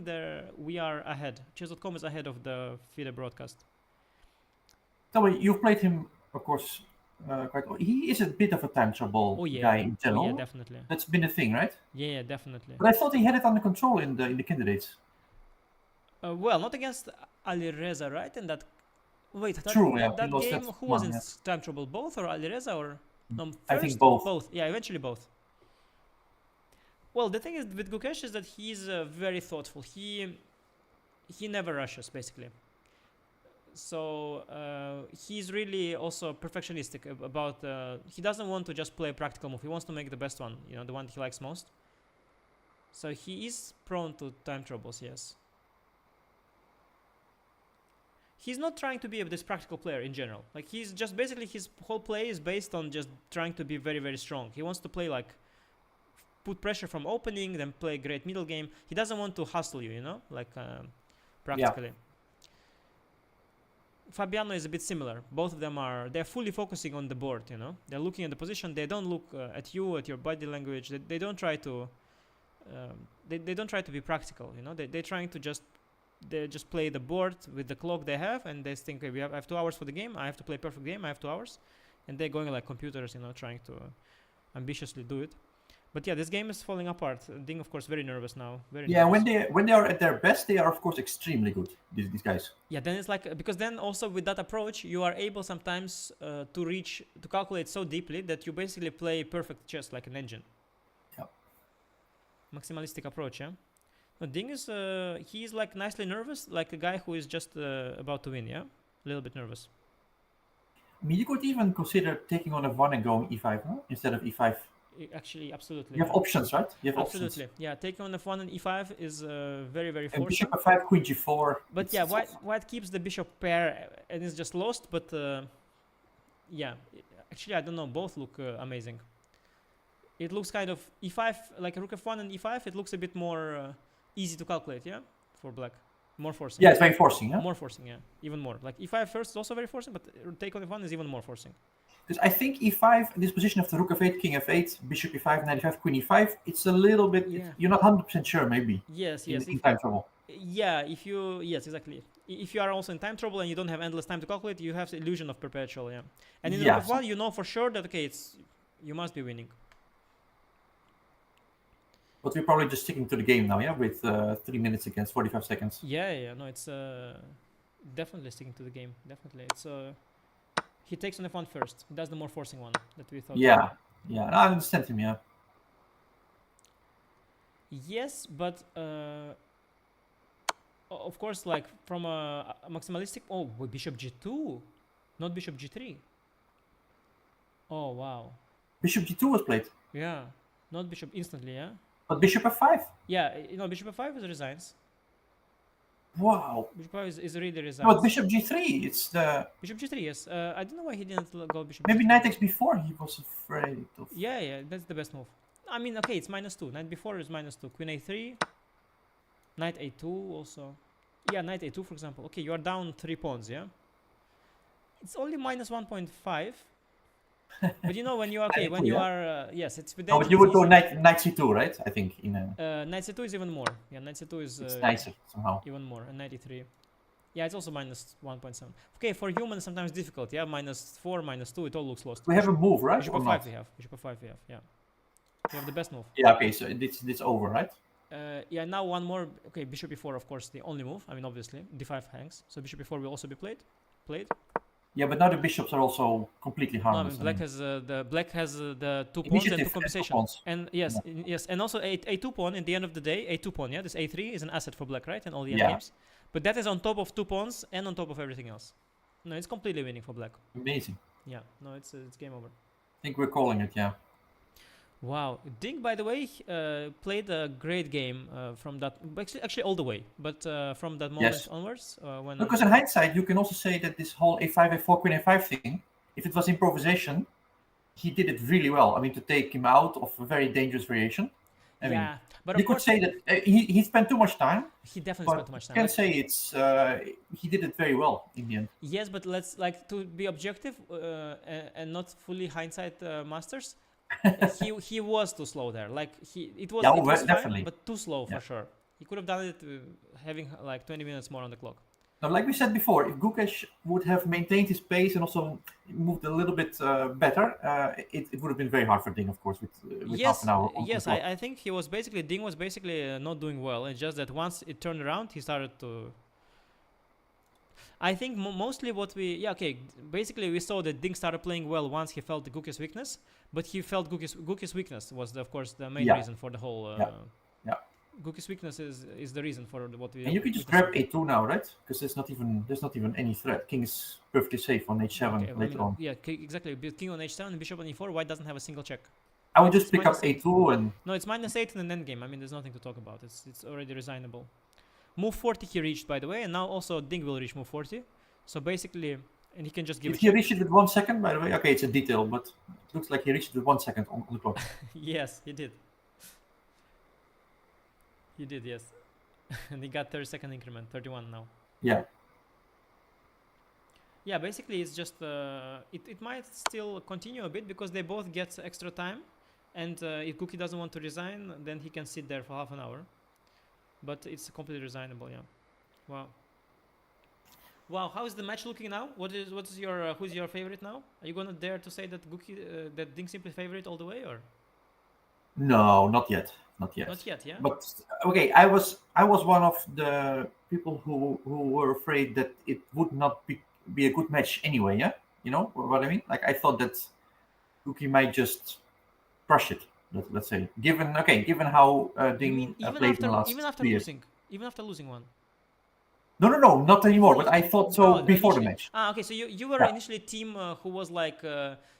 there we are ahead. Chess.com is ahead of the FIDE broadcast. Tell me, you've played him, of course, quite well. He is a bit of a time trouble guy in general. Oh, yeah, definitely. That's been a thing, right? Yeah, definitely. But I thought he had it under control in the candidates. Well, not against Ali Reza, right? And that. Wait, True, that game, who was in time trouble? Both or Ali Reza or? No, first, I think both. Both. Yeah, eventually both. Well, the thing is with Gukesh is that he's very thoughtful. He never rushes, basically. So he's really also perfectionistic about. He doesn't want to just play a practical move. He wants to make the best one, the one he likes most. So he is prone to time troubles, yes. He's not trying to be this practical player in general. Like, he's just basically, his whole play is based on just trying to be very, very strong. He wants to play like, put pressure from opening, then play great middle game. He doesn't want to hustle you, like practically. Yeah. Fabiano is a bit similar. Both of them they're fully focusing on the board, They're looking at the position. They don't look at you, at your body language. They don't try to, they don't try to be practical, They're trying to they just play the board with the clock they have, and they think, okay, I have 2 hours for the game. I have to play perfect game. I have 2 hours. and they're going like computers, you know, trying to ambitiously do it. But yeah, this game is falling apart. Ding, of course, very nervous now. Very nervous. when they are at their best, they are of course extremely good. These guys. Yeah, then it's like, because then also with that approach, you are able sometimes to calculate so deeply that you basically play perfect chess like an engine. Yeah. Maximalistic approach, yeah. No, Ding is he is like nicely nervous, like a guy who is just about to win, yeah. A little bit nervous. I mean, you could even consider taking on f1 and going e5, no? Instead of e5. Actually, absolutely. You have options, right? You have absolutely. options. Yeah, taking on f1 and e5 is very, very And forcing. bishop f5, queen g4. But yeah, white keeps the bishop pair and is just lost. But yeah, actually, I don't know. Both look amazing. It looks kind of e5, like rook f1 and e5. It looks a bit more easy to calculate, yeah, for black. More forcing. Yeah, it's very forcing, yeah? More forcing, yeah. Even more. Like e5 first is also very forcing, but take on f1 is even more forcing. Because I think e5, this position of the rook f8, king f8, bishop e5, knight e5, queen e5, it's a little bit, Yeah. you're not 100% sure, maybe. Yes. In time trouble. Yeah, yes, exactly. If you are also in time trouble and you don't have endless time to calculate, you have the illusion of perpetual, yeah. And in rook f1, you know for sure that, okay, you must be winning. But we're probably just sticking to the game now, yeah, with 3 minutes against 45 seconds. Yeah, no, it's definitely sticking to the game. Definitely, it's he takes on f1 first. He does the more forcing one that we thought. Yeah, I understand him, yeah. Yes, but of course, like from a maximalistic. Oh, bishop g2, not bishop g3. Oh wow. Bishop g2 was played. Yeah, not bishop instantly, yeah. But bishop f5. Yeah, you know, bishop f5 is resigns. Wow. Bishop f5 is really resigns. No, but bishop g3, it's the... Bishop g3, yes. I don't know why he didn't go bishop Maybe g3. knight x before he was afraid of... Yeah, that's the best move. I mean, okay, it's -2. Knight before is -2. Queen a3. Knight a2 also. Yeah, knight a2, for example. Okay, you are down 3 pawns, yeah? It's only -1.5. But you know, when you are okay, when you are yes, it's with. Oh, but you would go knight c2, right? I think in a. Knight c2 is even more. Yeah, knight c2 is. It's nicer somehow. Even more, and knight e3. Yeah, it's also -1.7. Okay, for humans sometimes difficult. Yeah, -4, -2, it all looks lost. We have a move, right? Bishop f5 we have. Bishop f5 we have. Yeah, we have the best move. Yeah. Okay, so it's over, right? Yeah. Now one more. Okay, bishop e4, of course, the only move. I mean, obviously, d5 hangs. So bishop e4 will also be played. Yeah, but now the bishops are also completely harmless. No, I mean, black has the 2 pawns and 2 compensation. And yes, and also a 2 pawn. In the end of the day, a 2 pawn. Yeah, this a3 is an asset for black, right? And all the end games. But that is on top of 2 pawns and on top of everything else. No, it's completely winning for black. Amazing. Yeah, no, it's game over. I think we're calling it, yeah. Wow, Ding, by the way, played a great game from that. Actually, all the way, but from that moment onwards, when. Because in hindsight, you can also say that this whole a5, a4, queen a5 thing, if it was improvisation, he did it really well. I mean, to take him out of a very dangerous variation. I mean, but you could say that he spent too much time. He definitely spent too much time. You can say it's he did it very well in the end. Yes, but let's to be objective and not fully hindsight masters. he was too slow there. Like it was definitely fine, but too slow for sure. He could have done it having like 20 minutes more on the clock. Now, like we said before, if Gukesh would have maintained his pace and also moved a little bit better, it would have been very hard for Ding, of course, with half an hour. Yes, I think Ding was basically not doing well. It's just that once it turned around, he started to. I think mostly basically we saw that Ding started playing well once he felt the Gukesh weakness, but he felt Gukesh weakness was of course the main reason for the whole. Gukesh weakness is the reason for what we. And you can just grab a2 now, right? Because there's not even any threat. King is perfectly safe on h7 later on. Yeah, exactly. King on h7 and bishop on e4. White doesn't have a single check. I would just pick up a2 and. No, it's -8 in an endgame. I mean, there's nothing to talk about. It's already resignable. Move 40 he reached, by the way, and now also Ding will reach move 40. So basically, and he can just give. If he reached it with 1 second, by the way, okay, it's a detail, but it looks like he reached it with 1 second on the clock. Yes, he did. He did, yes. And he got 30-second increment, 31 now. Yeah. Yeah, basically it's just it might still continue a bit because they both get extra time, and if Guki doesn't want to resign, then he can sit there for half an hour. But it's completely resignable, yeah. Wow. Wow, how is the match looking now? What's your who's your favorite now? Are you gonna dare to say that that Ding simply favorite all the way or No, not yet, not yet. not yet? Yeah. But okay, I was one of the people who were afraid that it would not be a good match anyway. Yeah, you know what I mean. Like I thought that Guki might just crush it. Let's say, given how You mean Ding played in the even last after 2 years. losing one? No, not anymore. Before But lo- I thought oh, so before the initially. match. Okay, so you were Yeah, initially team who was like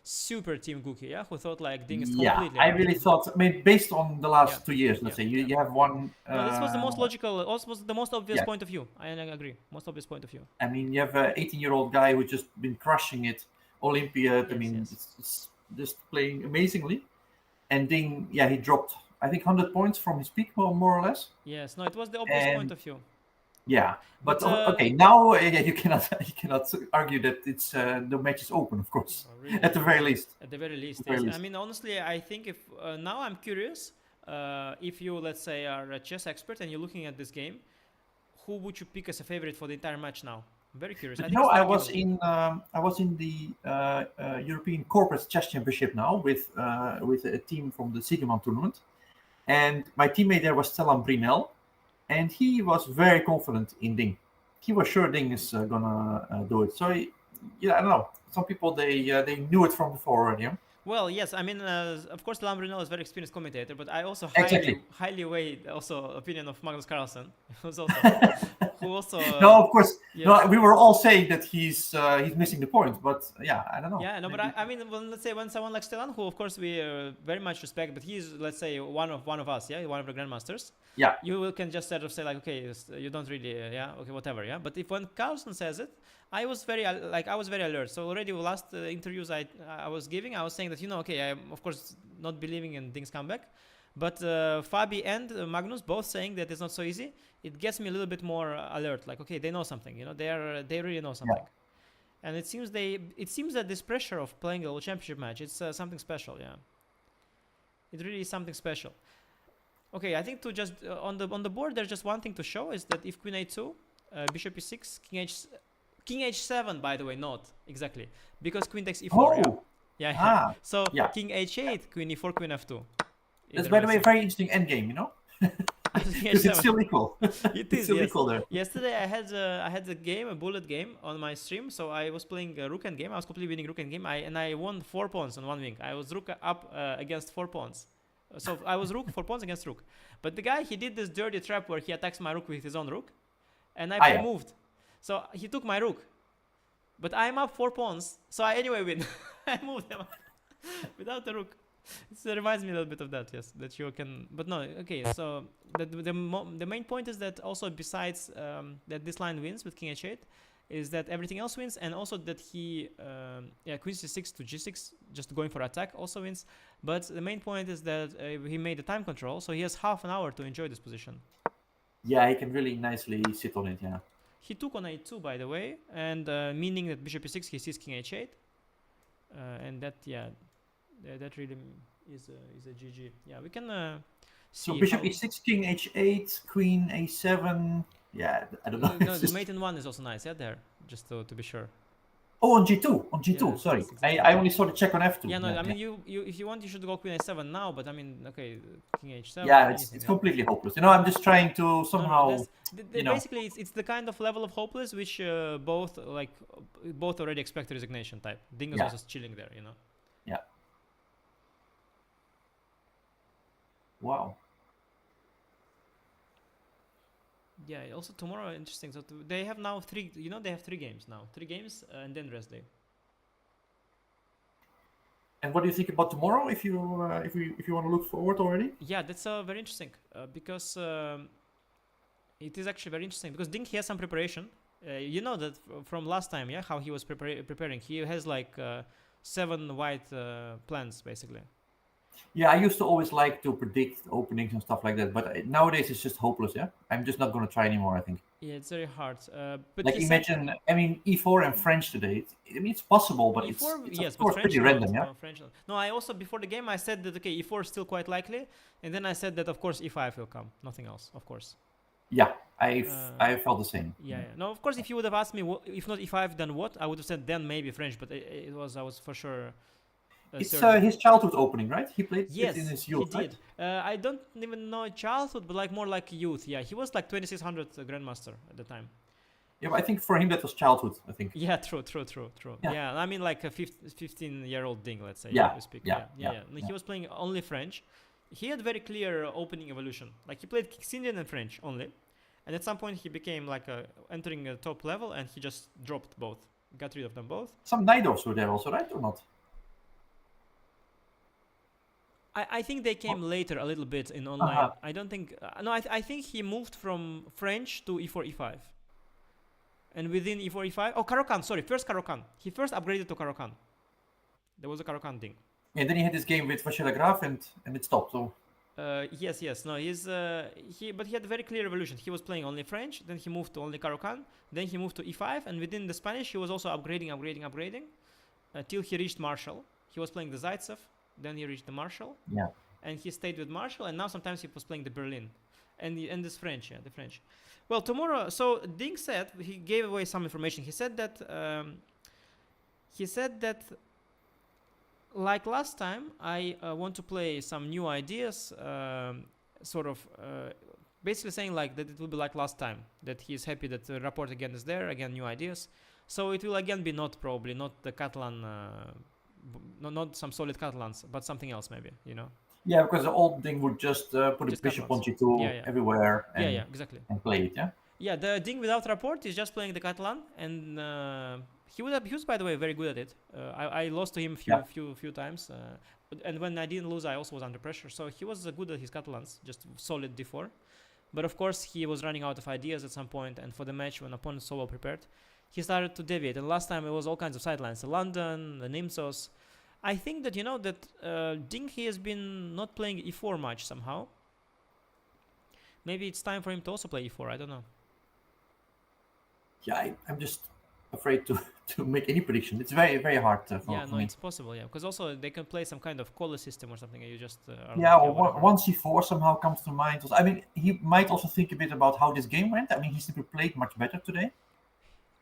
super team Guki, yeah, who thought like Ding is yeah. completely I out. really thought. I mean, based on the Yeah, last 2 years, yeah, let's say yeah. you have one. No, this was the most logical, also was the most obvious Yeah, point of view. I agree, most obvious point of view. I mean, you have an 18-year-old guy who's just been crushing it, Olympiad. I Yes, mean, yes, it's just playing amazingly. And Ding, yeah, he dropped, I think, 100 points from his peak, more or less. yes. No, it was the obvious point And of view. yeah, but But okay, now yeah, you cannot you cannot argue that it's the match is open, of course, really, at the very least. at the very least, At the very yes. I least. mean, honestly, I think if now I'm curious, if you let's say are a chess expert and you're looking at this game, who would you pick as a favorite for the entire match now? I'm very curious. But I you think know, it's non-given. I was in the European Corporate Chess Championship now with a team from the Sigeman tournament, and my teammate there was Stellan Brinel, and he was very confident in Ding. He was sure Ding is gonna do it. So yeah, I don't know. Some people they knew it from before already. Yeah? Well, yes, I mean, of course, Lambrino is a very experienced commentator, but I also Exactly. highly weigh also opinion of Magnus Carlsen, who's also, who also, No, of course. yes, No, we were all saying that he's missing the point, but yeah, I don't know. yeah, no, but Maybe. I mean, when, let's say when someone like Stellan, who of course we very much respect, but he's let's say one of us, yeah, one of the grandmasters. Yeah, Can just sort of say like, okay, you don't really, yeah, okay, whatever, yeah. But if when Carlson says it, I was very alert. So already last interviews I was giving, I was saying that okay, I'm of course not believing in Ding's comeback, but Fabi and Magnus both saying that it's not so easy. It gets me a little bit more alert. Like, okay, they know something, they really know something. yeah. And it seems that this pressure of playing a world championship match, it's something special, yeah. It really is something special. Okay, I think to just on the board, there's just one thing to show is that if Queen A2, Bishop E6, King H7, by the way, not exactly because Queen takes E4. Oh, Yeah, yeah. ah, So yeah. King H8, Queen E4, Queen F2. That's by the way a very interesting endgame, you know, King because it's H7. still equal. It It's is, still yes. equal there. Yesterday I had a game, a bullet game on my stream. So I was playing a rook end game. I was completely winning rook end game. I won 4 pawns on one wing. I was rook up against 4 pawns. So I was rook 4 pawns against rook. But the guy, he did this dirty trap where he attacks my rook with his own rook, and I Yeah. moved. So he took my rook, but I'm up 4 pawns. So I anyway win. I moved him without the rook. It reminds me a little bit of that, yes. That you can, but no, okay. So the main point is that also besides that this line wins with King H8, is that everything else wins, and also that he Queen C6 to G6, just going for attack, also wins. But the main point is that he made the time control, so he has half an hour to enjoy this position. Yeah, he can really nicely sit on it. Yeah. He took on A2, by the way, and meaning that Bishop E6, he sees King H8, and that that really is a GG. Yeah, we can see. So Bishop how... E6, King H8, Queen A7. Yeah, I don't know. No, It's the just... mate in one is also nice. Yeah, there, just to be sure. Oh, on G2. On G2. Yes, Sorry, yes, exactly. I only saw the check on F2. Yeah, no, Yeah, I mean you if you want, you should go Queen A7 now. But I mean, okay, King H7. yeah, anything, it's yeah. completely hopeless. You know, I'm just trying to somehow. No, basically it's the kind of level of hopeless which both already expect resignation type. Ding is also chilling there, Yeah. Wow. Yeah. Also tomorrow, interesting. So they have now three. They have 3 games now. 3 games and then rest day. And what do you think about tomorrow? If you want to look forward already? Yeah, that's very interesting because it is actually very interesting because Ding, he has some preparation. You know that from last time, yeah, how he was preparing. He has like 7 white plans basically. Yeah, I used to always like to predict openings and stuff like that, but nowadays it's just hopeless. Yeah, I'm just not going to try anymore. I think. Yeah, it's very hard. But Like imagine, I mean, E4 and French today. I mean, it's possible, but E4, it's yes, of but course French pretty not, random. Yeah. no, French not. No, I also before the game I said that okay, E4 is still quite likely, and then I said that of course E5 will come, nothing else, of course. Yeah, I felt the same. Yeah. No, of course, if you would have asked me, if not E5, then what? I would have said then maybe French, but I was for sure It's certain. his childhood opening, right? He played it in Yes, his he youth, right? did. I don't even know childhood, but like more like youth. Yeah, he was like 2600 grandmaster at the time. Yeah, but I think for him that was childhood. I think. Yeah, true. Yeah. Yeah, I mean like a 15-year-old Ding, let's say, Yeah, we speak. yeah, Yeah. He was playing only French. He had very clear opening evolution. Like he played Indian and French only, and at some point he became like entering a top level, and he just dropped both, got rid of them both. Some Nidovs were there also, right, or not? I think they came later a little bit in online. I don't think no. I think he moved from French to E4 E5. And within E4, E5... Oh, Karokan, sorry. First Karokan. He first upgraded to Karokan. There was a Karokan Ding. And then he had this game with Vachela Graf and it stopped. So Yes. No, but he had a very clear evolution. He was playing only French, then he moved to only Karokan, then he moved to E5, and within the Spanish, he was also upgrading, till he reached Marshall. He was playing the Zaitsev, then he reached the Marshall. Yeah. And he stayed with Marshall, and now sometimes he was playing the Berlin. And this French, the French. Well, tomorrow, so Ding said, he gave away some information. He said that, like last time, I want to play some new ideas, basically saying like that it will be like last time, that he's happy that the report again is there, again new ideas. So it will again be not the Catalan, not some solid Catalans, but something else maybe, Yeah, because the old Ding would just put Just a bishop on Catalans. G2 everywhere and, exactly. and play it, yeah? Yeah, the Ding without rapport is just playing the Catalan, and he was, by the way, very good at it. I lost to him few times, and when I didn't lose, I also was under pressure. So he was good at his Catalans, just solid D4. But of course, he was running out of ideas at some point, and for the match, when opponent so well prepared, he started to deviate. And last time it was all kinds of sidelines: the London, the Nimsos. I think that Ding, he has been not playing E4 much somehow. Maybe it's time for him to also play E4. I don't know. Yeah, I'm just afraid to make any prediction. It's very, very hard for me. It's possible, because also they can play some kind of caller system or something, and you just one C4 somehow comes to mind. I mean, he might also think a bit about how this game went. I mean, he simply played much better today.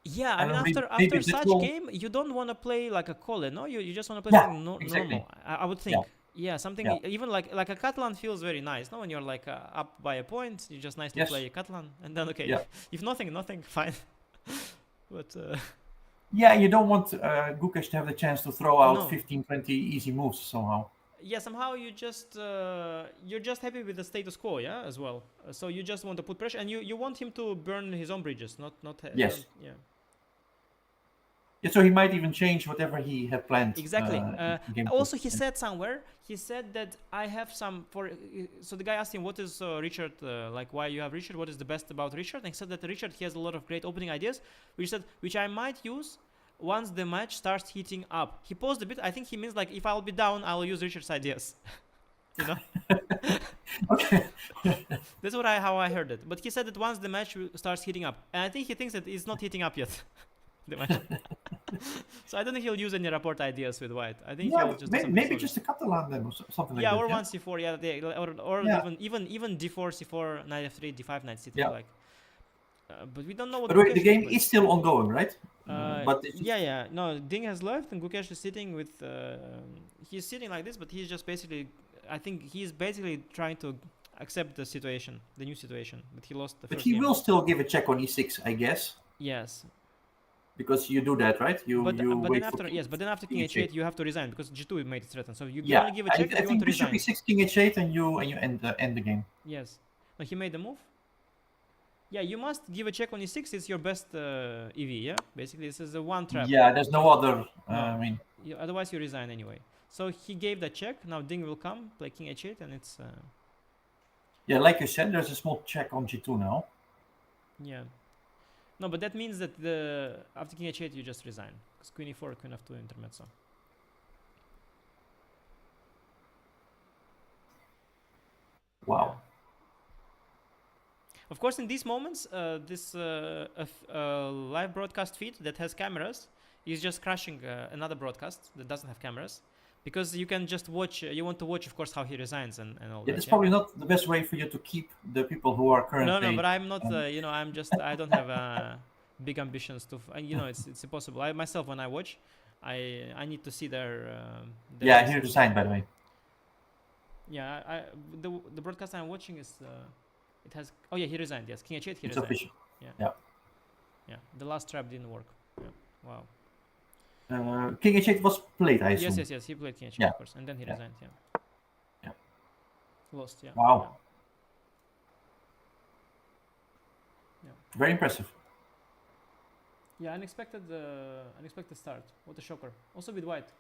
Yeah, I mean, after such game, you don't want to play like a caller, no? You just want to play something normal. I would think. Yeah, something even like a Catalan feels very nice. No, when you're like up by a point, you just nicely play a Catalan, and then if nothing, fine. But you don't want Gukesh to have the chance to throw out 15, 20 easy moves somehow. Yeah, somehow you're just happy with the status quo, as well. So you just want to put pressure, and you want him to burn his own bridges, not yes. Yeah, so he might even change whatever he had planned. Exactly. Also, he said somewhere, that I have some so the guy asked him, what is Richard, like why you have Richard, what is the best about Richard? And he said that Richard, he has a lot of great opening ideas, which I might use once the match starts heating up. He paused a bit. I think he means like, if I'll be down, I'll use Richard's ideas. Okay. That's how I heard it. But he said that once the match starts heating up, and I think he thinks that it's not heating up yet. The match. So I don't think he'll use any rapport ideas with white. I think he'll just maybe just a Catalan then or something like that. Or 1c4, or even d4, c4, knight f3, d5, knight c3, like. But we don't know what. But wait, the game is still ongoing, right? But no, Ding has left, and Gukesh is sitting with. He's sitting like this, but he's just basically. I think he's basically trying to accept the situation, the new situation. But he lost the first game. But he will still give a check on e6, I guess. Yes. Because you do that, right? But then after king h8, you have to resign because g2 made it threatened. So you only give a check if you want to resign. Bishop e6, king h8, and you end the game. Yes. No, he made the move. Yeah, you must give a check on e6. It's your best EV. Yeah, basically this is the one trap. Yeah, there's no other. I mean, otherwise you resign anyway. So he gave the check. Now Ding will come, play king h8, and it's. Yeah, like you said, there's a small check on g2 now. Yeah. No, but that means that after king h8 you just resign because queen e4, queen f2 intermezzo. Wow. Of course, in these moments, this live broadcast feed that has cameras is just crashing another broadcast that doesn't have cameras. because you can just watch. You want to watch, of course, how he resigns and all Yeah, that. that's probably not the best way for you to keep the people who are currently. No, but I'm not. um, I'm just. I don't have big ambitions to. It's impossible. I myself, when I watch, I need to see their yeah, best. here to sign, by the way. Yeah, the broadcast I'm watching is. It has. Oh yeah, he resigned. Yes, King H8. He It's resigned. official. Yeah. Yeah. Yeah. The last trap didn't work. Yeah. Wow. King H8 was played, I assume. Yes. He played King H8, Yeah. of course, and then he resigned. Yeah. Yeah. Lost. Yeah. Wow. Yeah. Very impressive. Yeah, unexpected start. What a shocker. Also with white.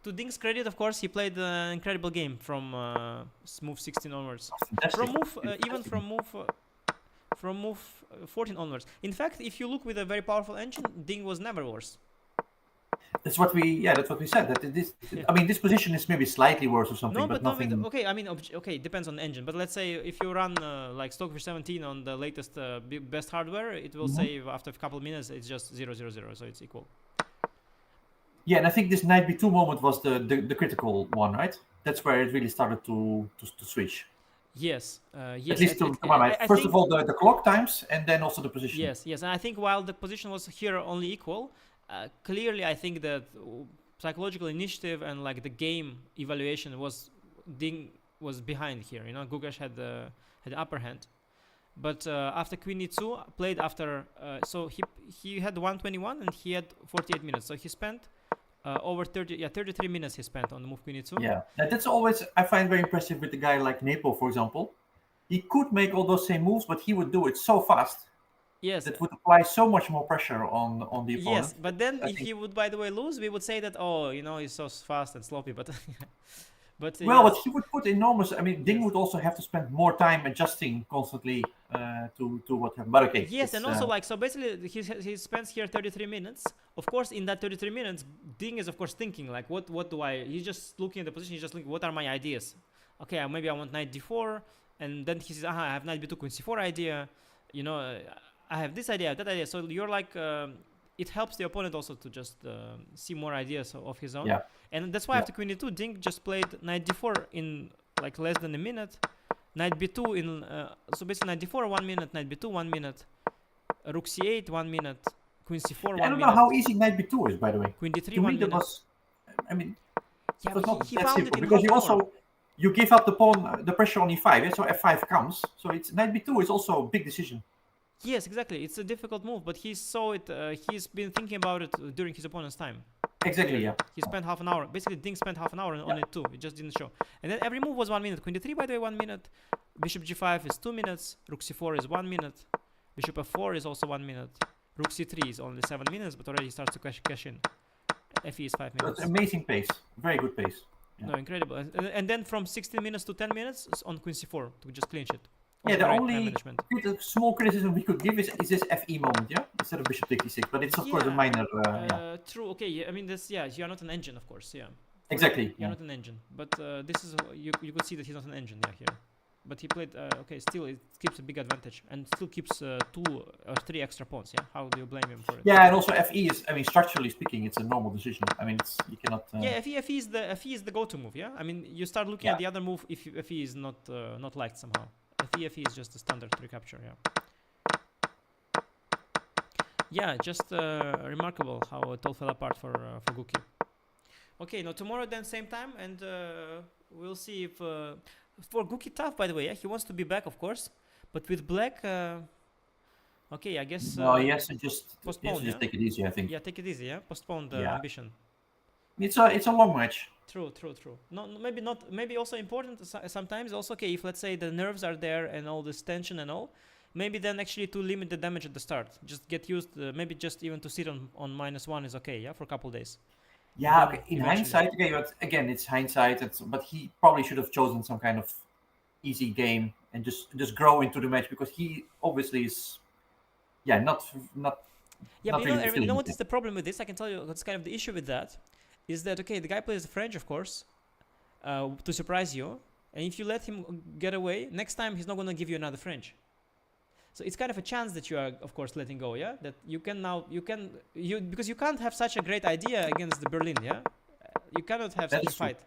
To Ding's credit, of course, he played an incredible game from move 16 onwards. Fantastic. From move, even from move 14 onwards. In fact, if you look with a very powerful engine, Ding was never worse. That's what we said. That this, Yeah. I mean, this position is maybe slightly worse or something, No, but but nothing. okay. I mean, okay, it depends on the engine. But let's say if you run like Stockfish 17 on the latest best hardware, it will save after a couple of minutes. It's just 000, so it's equal. Yeah, and I think this knight b2 moment was the critical one, right? That's where it really started to switch. Yes. Yes. At least to my mind. First of all, the clock times, and then also the position. Yes. And I think while the position was here only equal, clearly I think that psychological initiative and like the game evaluation was Ding was behind here. Gukesh had the upper hand. But after Queen e2 played after, so he had 121 and he had 48 minutes. So he spent over 33 minutes he spent on the move Queen e2. Yeah, and that's always I find very impressive with a guy like Nepo, for example. He could make all those same moves, but he would do it so fast. Yes. That would apply so much more pressure on the opponent. Yes, but then if he would, by the way, lose, we would say that, he's so fast and sloppy, but... But he would put enormous. I mean, Ding would also have to spend more time adjusting constantly to what happened. But okay. Yes, and also so basically he spends here 33 minutes. Of course, in that 33 minutes, Ding is of course thinking like, what do I? He's just looking at the position. He's just thinking, what are my ideas? Okay, maybe I want knight d4, and then he says, I have knight b2 queen c4 idea. I have this idea, that idea. So you're like. It helps the opponent also to just see more ideas of his own. Yeah. And that's why after Queen e2, Ding just played knight d4 in like less than a minute. Knight b2 in... so basically knight d4 1 minute, knight b2 1 minute, rook c8 1 minute, queen c4 1 minute. I don't know how easy knight b2 is, by the way. Queen d3 to 1 me, minute. It was not he that found simple. it in Because you give up the pawn, the pressure on e5, yeah? So f5 comes. So it's knight b2 is also a big decision. Yes, exactly. It's a difficult move, but he saw it. He's been thinking about it during his opponent's time. Exactly, yeah. He spent half an hour. Basically, Ding spent half an hour on it too. It just didn't show. And then every move was 1 minute. Queen d3, by the way, 1 minute. Bishop g5 is 2 minutes. Rook c4 is 1 minute. Bishop f4 is also 1 minute. Rook c3 is only 7 minutes, but already starts to cash in. fe is 5 minutes. That's amazing pace. Very good pace. Yeah. No, incredible. And then from 16 minutes to 10 minutes on queen c4 to just clinch it. Yeah, the only small criticism we could give is this FE moment, yeah, instead of bishop takes e6, but it's of course a minor. True. Okay. Yeah, I mean, you're not an engine, of course. Yeah. Exactly. You're not an engine, but this is you could see that he's not an engine. Yeah, here, but he played. Okay, still it keeps a big advantage and still keeps 2 or 3 extra pawns. Yeah. How do you blame him for it? Yeah, and also FE is. I mean, structurally speaking, it's a normal decision. I mean, you cannot. Yeah, FE is the go-to move. Yeah. I mean, you start looking at the other move if FE is not liked somehow. FE is just a standard recapture, yeah. Yeah, just remarkable how it all fell apart for Guki. Okay, now tomorrow then same time, and we'll see if for Guki tough, by the way. Yeah, he wants to be back, of course, but with black, okay, I guess. No, he has to just postpone. Just take it easy, I think. Yeah, take it easy. Yeah, postpone the ambition. It's a long match. True. No, maybe not. Maybe also important sometimes. Also, okay, if let's say the nerves are there and all this tension and all, maybe then actually to limit the damage at the start. Just get used. Maybe just even to sit on -1 is okay. Yeah, for a couple of days. Yeah. Okay. In hindsight, okay, but again, it's hindsight. But he probably should have chosen some kind of easy game and just grow into the match because he obviously is. Yeah, not. Yeah, but you know what is the problem with this? I can tell you what's kind of the issue with that. Is that okay? The guy plays the French, of course, to surprise you. And if you let him get away, next time he's not going to give you another French. So it's kind of a chance that you are, of course, letting go. Yeah, that you can now because you can't have such a great idea against the Berlin. Yeah, you cannot have such a fight.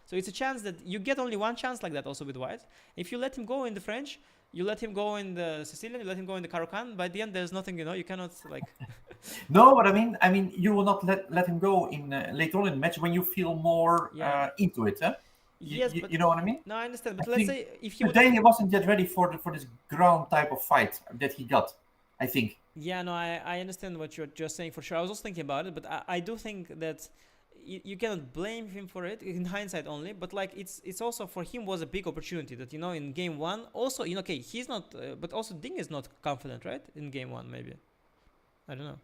So it's a chance that you get only one chance like that also with white. If you let him go in the French, you let him go in the Sicilian, you let him go in the Caro-Kann, by the end there's nothing, you cannot like... No, but I mean, you will not let him go in later on in the match when you feel more into it, huh? Yes, but you know what I mean? No, I understand, but let's say if he would... Today he wasn't yet ready for this ground type of fight that he got, I think. Yeah, no, I understand what you're just saying for sure. I was also thinking about it, but I do think that you cannot blame him for it in hindsight only, but like it's also for him was a big opportunity that in game one also okay, he's not but also Ding is not confident, right, in game one maybe. I don't know.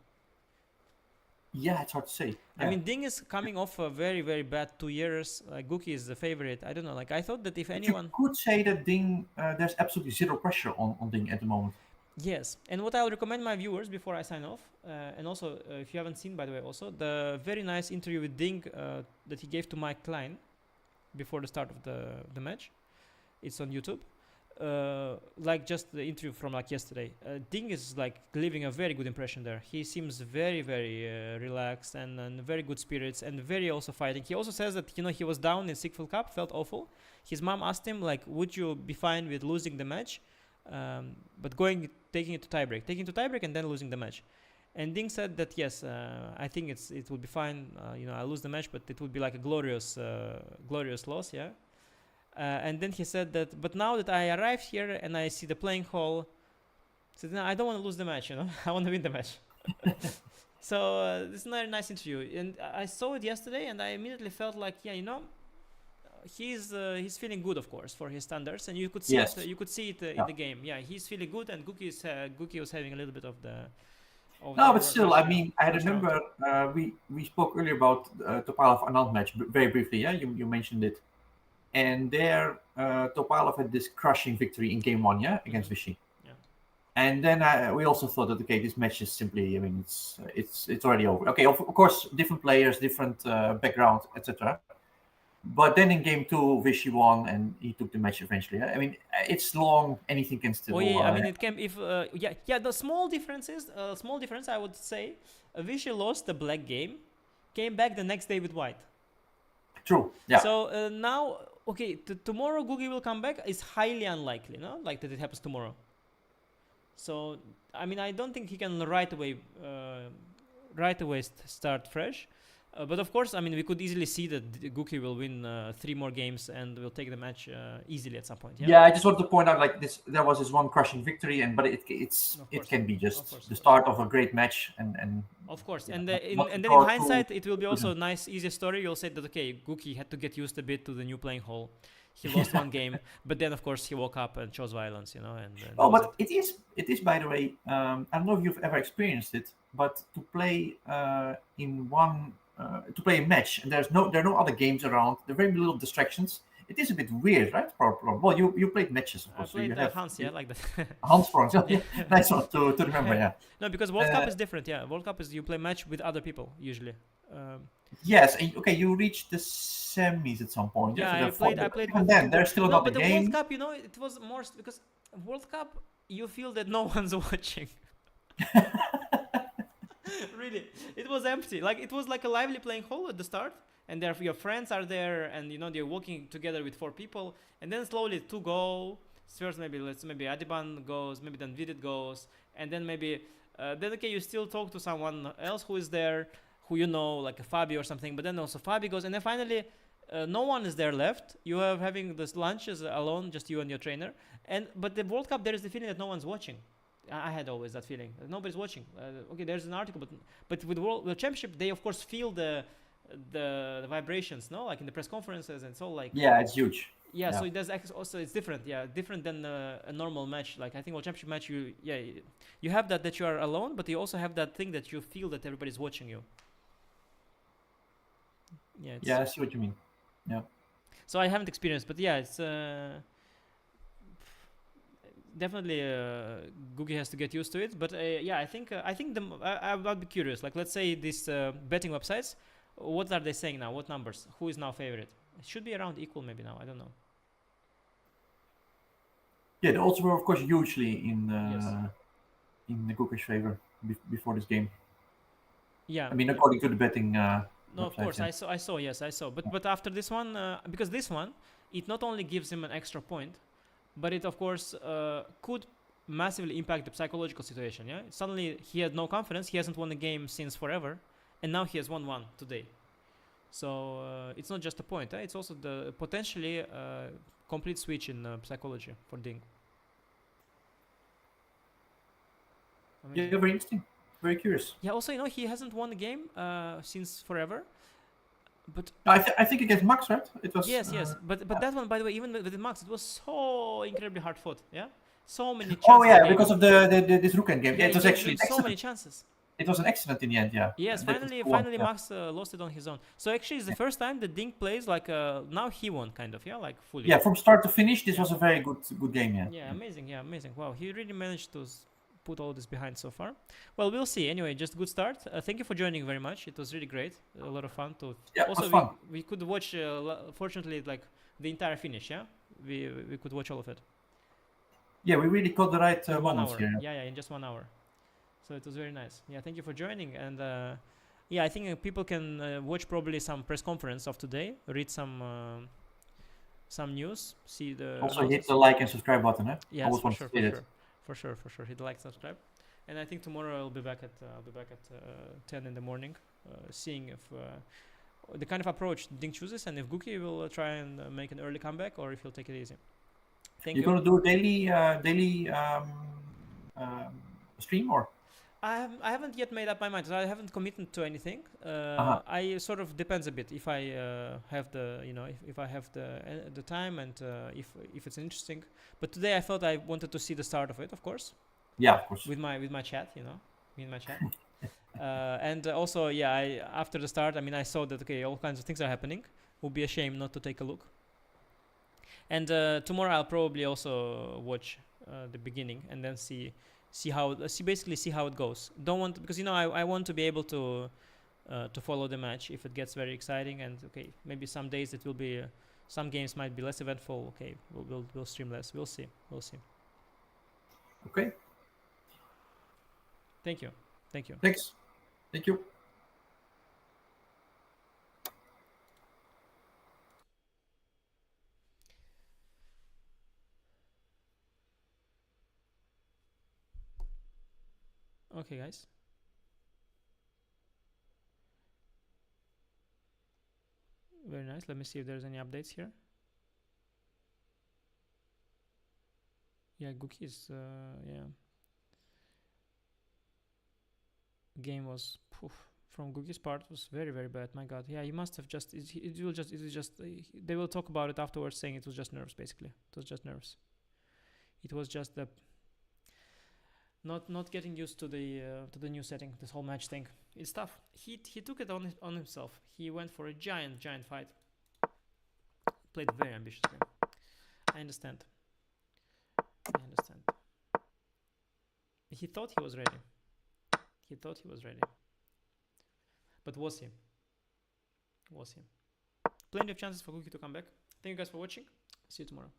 Yeah, it's hard to say. I mean, Ding is coming off a very, very bad 2 years. Guki is the favorite. I don't know. Like, I thought that if anyone... You could say that Ding, there's absolutely zero pressure on Ding at the moment. Yes. And what I would recommend my viewers before I sign off, and also, if you haven't seen, by the way, also, the very nice interview with Ding that he gave to Mike Klein before the start of the match. It's on YouTube. Like just the interview from like yesterday, Ding is like leaving a very good impression there. He seems very, very relaxed and very good spirits and very also fighting. He also says that he was down in Sigfil Cup, felt awful. His mom asked him like, would you be fine with losing the match, but taking it to tiebreak and then losing the match? And Ding said that yes, I think it will be fine. I lose the match, but it would be like a glorious loss, yeah. And then he said that, but now that I arrived here and I see the playing hall, so I don't want to lose the match, I want to win the match. So this is a nice interview, and I saw it yesterday, and I immediately felt like, he's feeling good, of course, for his standards, and you could see it. You could see it in the game. Yeah, he's feeling good, and Guki was having a little bit of the. No, but still, I mean, I remember we spoke earlier about Topalov Anand match very briefly. Yeah, you mentioned it. And there, Topalov had this crushing victory in game one, against Vichy. Yeah. And then we also thought that this match is simply, it's already over. Okay, of course, different players, different background, etc. But then in game two, Vichy won, and he took the match eventually. I mean, it's long; anything can still. Oh yeah, I mean, it can if The small difference I would say, Vichy lost the black game, came back the next day with white. True. Yeah. So now, okay, tomorrow Guki will come back. It's highly unlikely, no? Like that it happens tomorrow. So I mean, I don't think he can right away start fresh. But of course, I mean, we could easily see that Guki will win 3 more games and will take the match easily at some point. Yeah. I just wanted to point out like this. There was this one crushing victory, but it can be just the start of a great match, and of course, and then in hindsight, it will be also a nice, easy story. You'll say that okay, Guki had to get used a bit to the new playing hall. He lost one game, but then of course he woke up and chose violence, but it is by the way. I don't know if you've ever experienced it, but to play to play a match, and there are no other games around. There are very little distractions. It is a bit weird, right? Well, you played matches, of course. I played Hans, like that. Hans Franz, nice one to remember, yeah. No, because World Cup is different, yeah. World Cup is you play match with other people usually. Yes, okay, you reached the semis at some point. Yeah, I played. And then there's still another But game. the World Cup, it was more because World Cup, you feel that no one's watching. Really, it was empty. Like it was like a lively playing hall at the start, and your friends are there, and they're walking together with 4 people, and then slowly 2 go. First, maybe Adiban goes, maybe then Vidit goes, and then maybe then okay, you still talk to someone else who is there, who like a Fabi or something, but then also Fabi goes, and then finally no one is there left. You are having this lunches alone, just you and your trainer, but the World Cup, there is the feeling that no one's watching. I had always that feeling. Nobody's watching. Okay, there's an article, but with World Championship, they of course feel the vibrations, no? Like in the press conferences and so like. Yeah, it's huge. Yeah, so it does also it's different. Yeah, different than a normal match. Like I think World Championship match, you have that you are alone, but you also have that thing that you feel that everybody's watching you. Yeah. I see what you mean. Yeah. So I haven't experienced, but yeah, it's. Definitely, Guki has to get used to it. But I think I'll be curious. Like, let's say these betting websites, what are they saying now? What numbers? Who is now favorite? It should be around equal, maybe now. I don't know. Yeah, the odds were of course hugely Yes. in the Gukesh favor before this game. Yeah. I mean, according to the betting No, of websites. course, Yeah. I saw, yes, I saw. But after this one, because this one, it not only gives him an extra point, but it of course could massively impact the psychological situation. Yeah, suddenly he had no confidence. He hasn't won a game since forever, and now he has won one today. So it's not just a point. It's also the potentially complete switch in psychology for Ding. Amazing. Yeah, very interesting. Very curious. Yeah. Also, he hasn't won a game since forever. But I think against Max, right? It was. yes. But that one, by the way, even with the Max, it was so incredibly hard fought. Yeah. So many chances. Oh yeah, again. because of this Rook end game. Yeah, it was actually so many chances. It was an accident in the end. Yeah. Yes, finally, Max lost it on his own. So actually, it's the first time that Ding plays like now he won, kind of, yeah, like fully. Yeah, from start to finish, this was a very good game. Yeah. Yeah, amazing. Yeah, amazing. Wow, he really managed to put all this behind so far. Well, we'll see. Anyway, just good start. Thank you for joining very much. It was really great. A lot of fun to. Yeah, also, it was fun. we could watch. Fortunately, like the entire finish. Yeah, we could watch all of it. Yeah, we really caught the right in 1 moments hour. here. Yeah, in just 1 hour. So it was very nice. Yeah, thank you for joining. And yeah, I think people can watch probably some press conference of today, read some news, see the. Also hit the like and subscribe button. Yes, for sure. Hit the like, subscribe, and I think tomorrow I'll be back at 10 in the morning, seeing if the kind of approach Ding chooses, and if Guki will try and make an early comeback, or if he'll take it easy. Thank you. You're gonna do a daily stream or? I haven't yet made up my mind. So I haven't committed to anything. I sort of depends a bit if I have the if I have the time and if it's interesting. But today I thought I wanted to see the start of it, of course. Yeah, of course. With my chat, me and my chat. And also, yeah, after the start, I mean, I saw that all kinds of things are happening. Would be a shame not to take a look. And tomorrow I'll probably also watch the beginning and then see how it goes. Don't want because I want to be able to follow the match if it gets very exciting, and maybe some days it will be some games might be less eventful. We'll stream less. We'll see. Okay. Thank you. Thanks. Thank you. Okay, guys. Very nice. Let me see if there's any updates here. Yeah, Guki's game was from Guki's part was very, very bad. My God. Yeah, he must have just they will talk about it afterwards, saying it was just nerves. Basically, it was just nerves. It was just the not getting used to the new setting. This whole match thing. It's tough. He took it on himself. He went for a giant fight. Played very ambitious game. I understand. He thought he was ready. But was he? Plenty of chances for Guki to come back. Thank you guys for watching. See you tomorrow.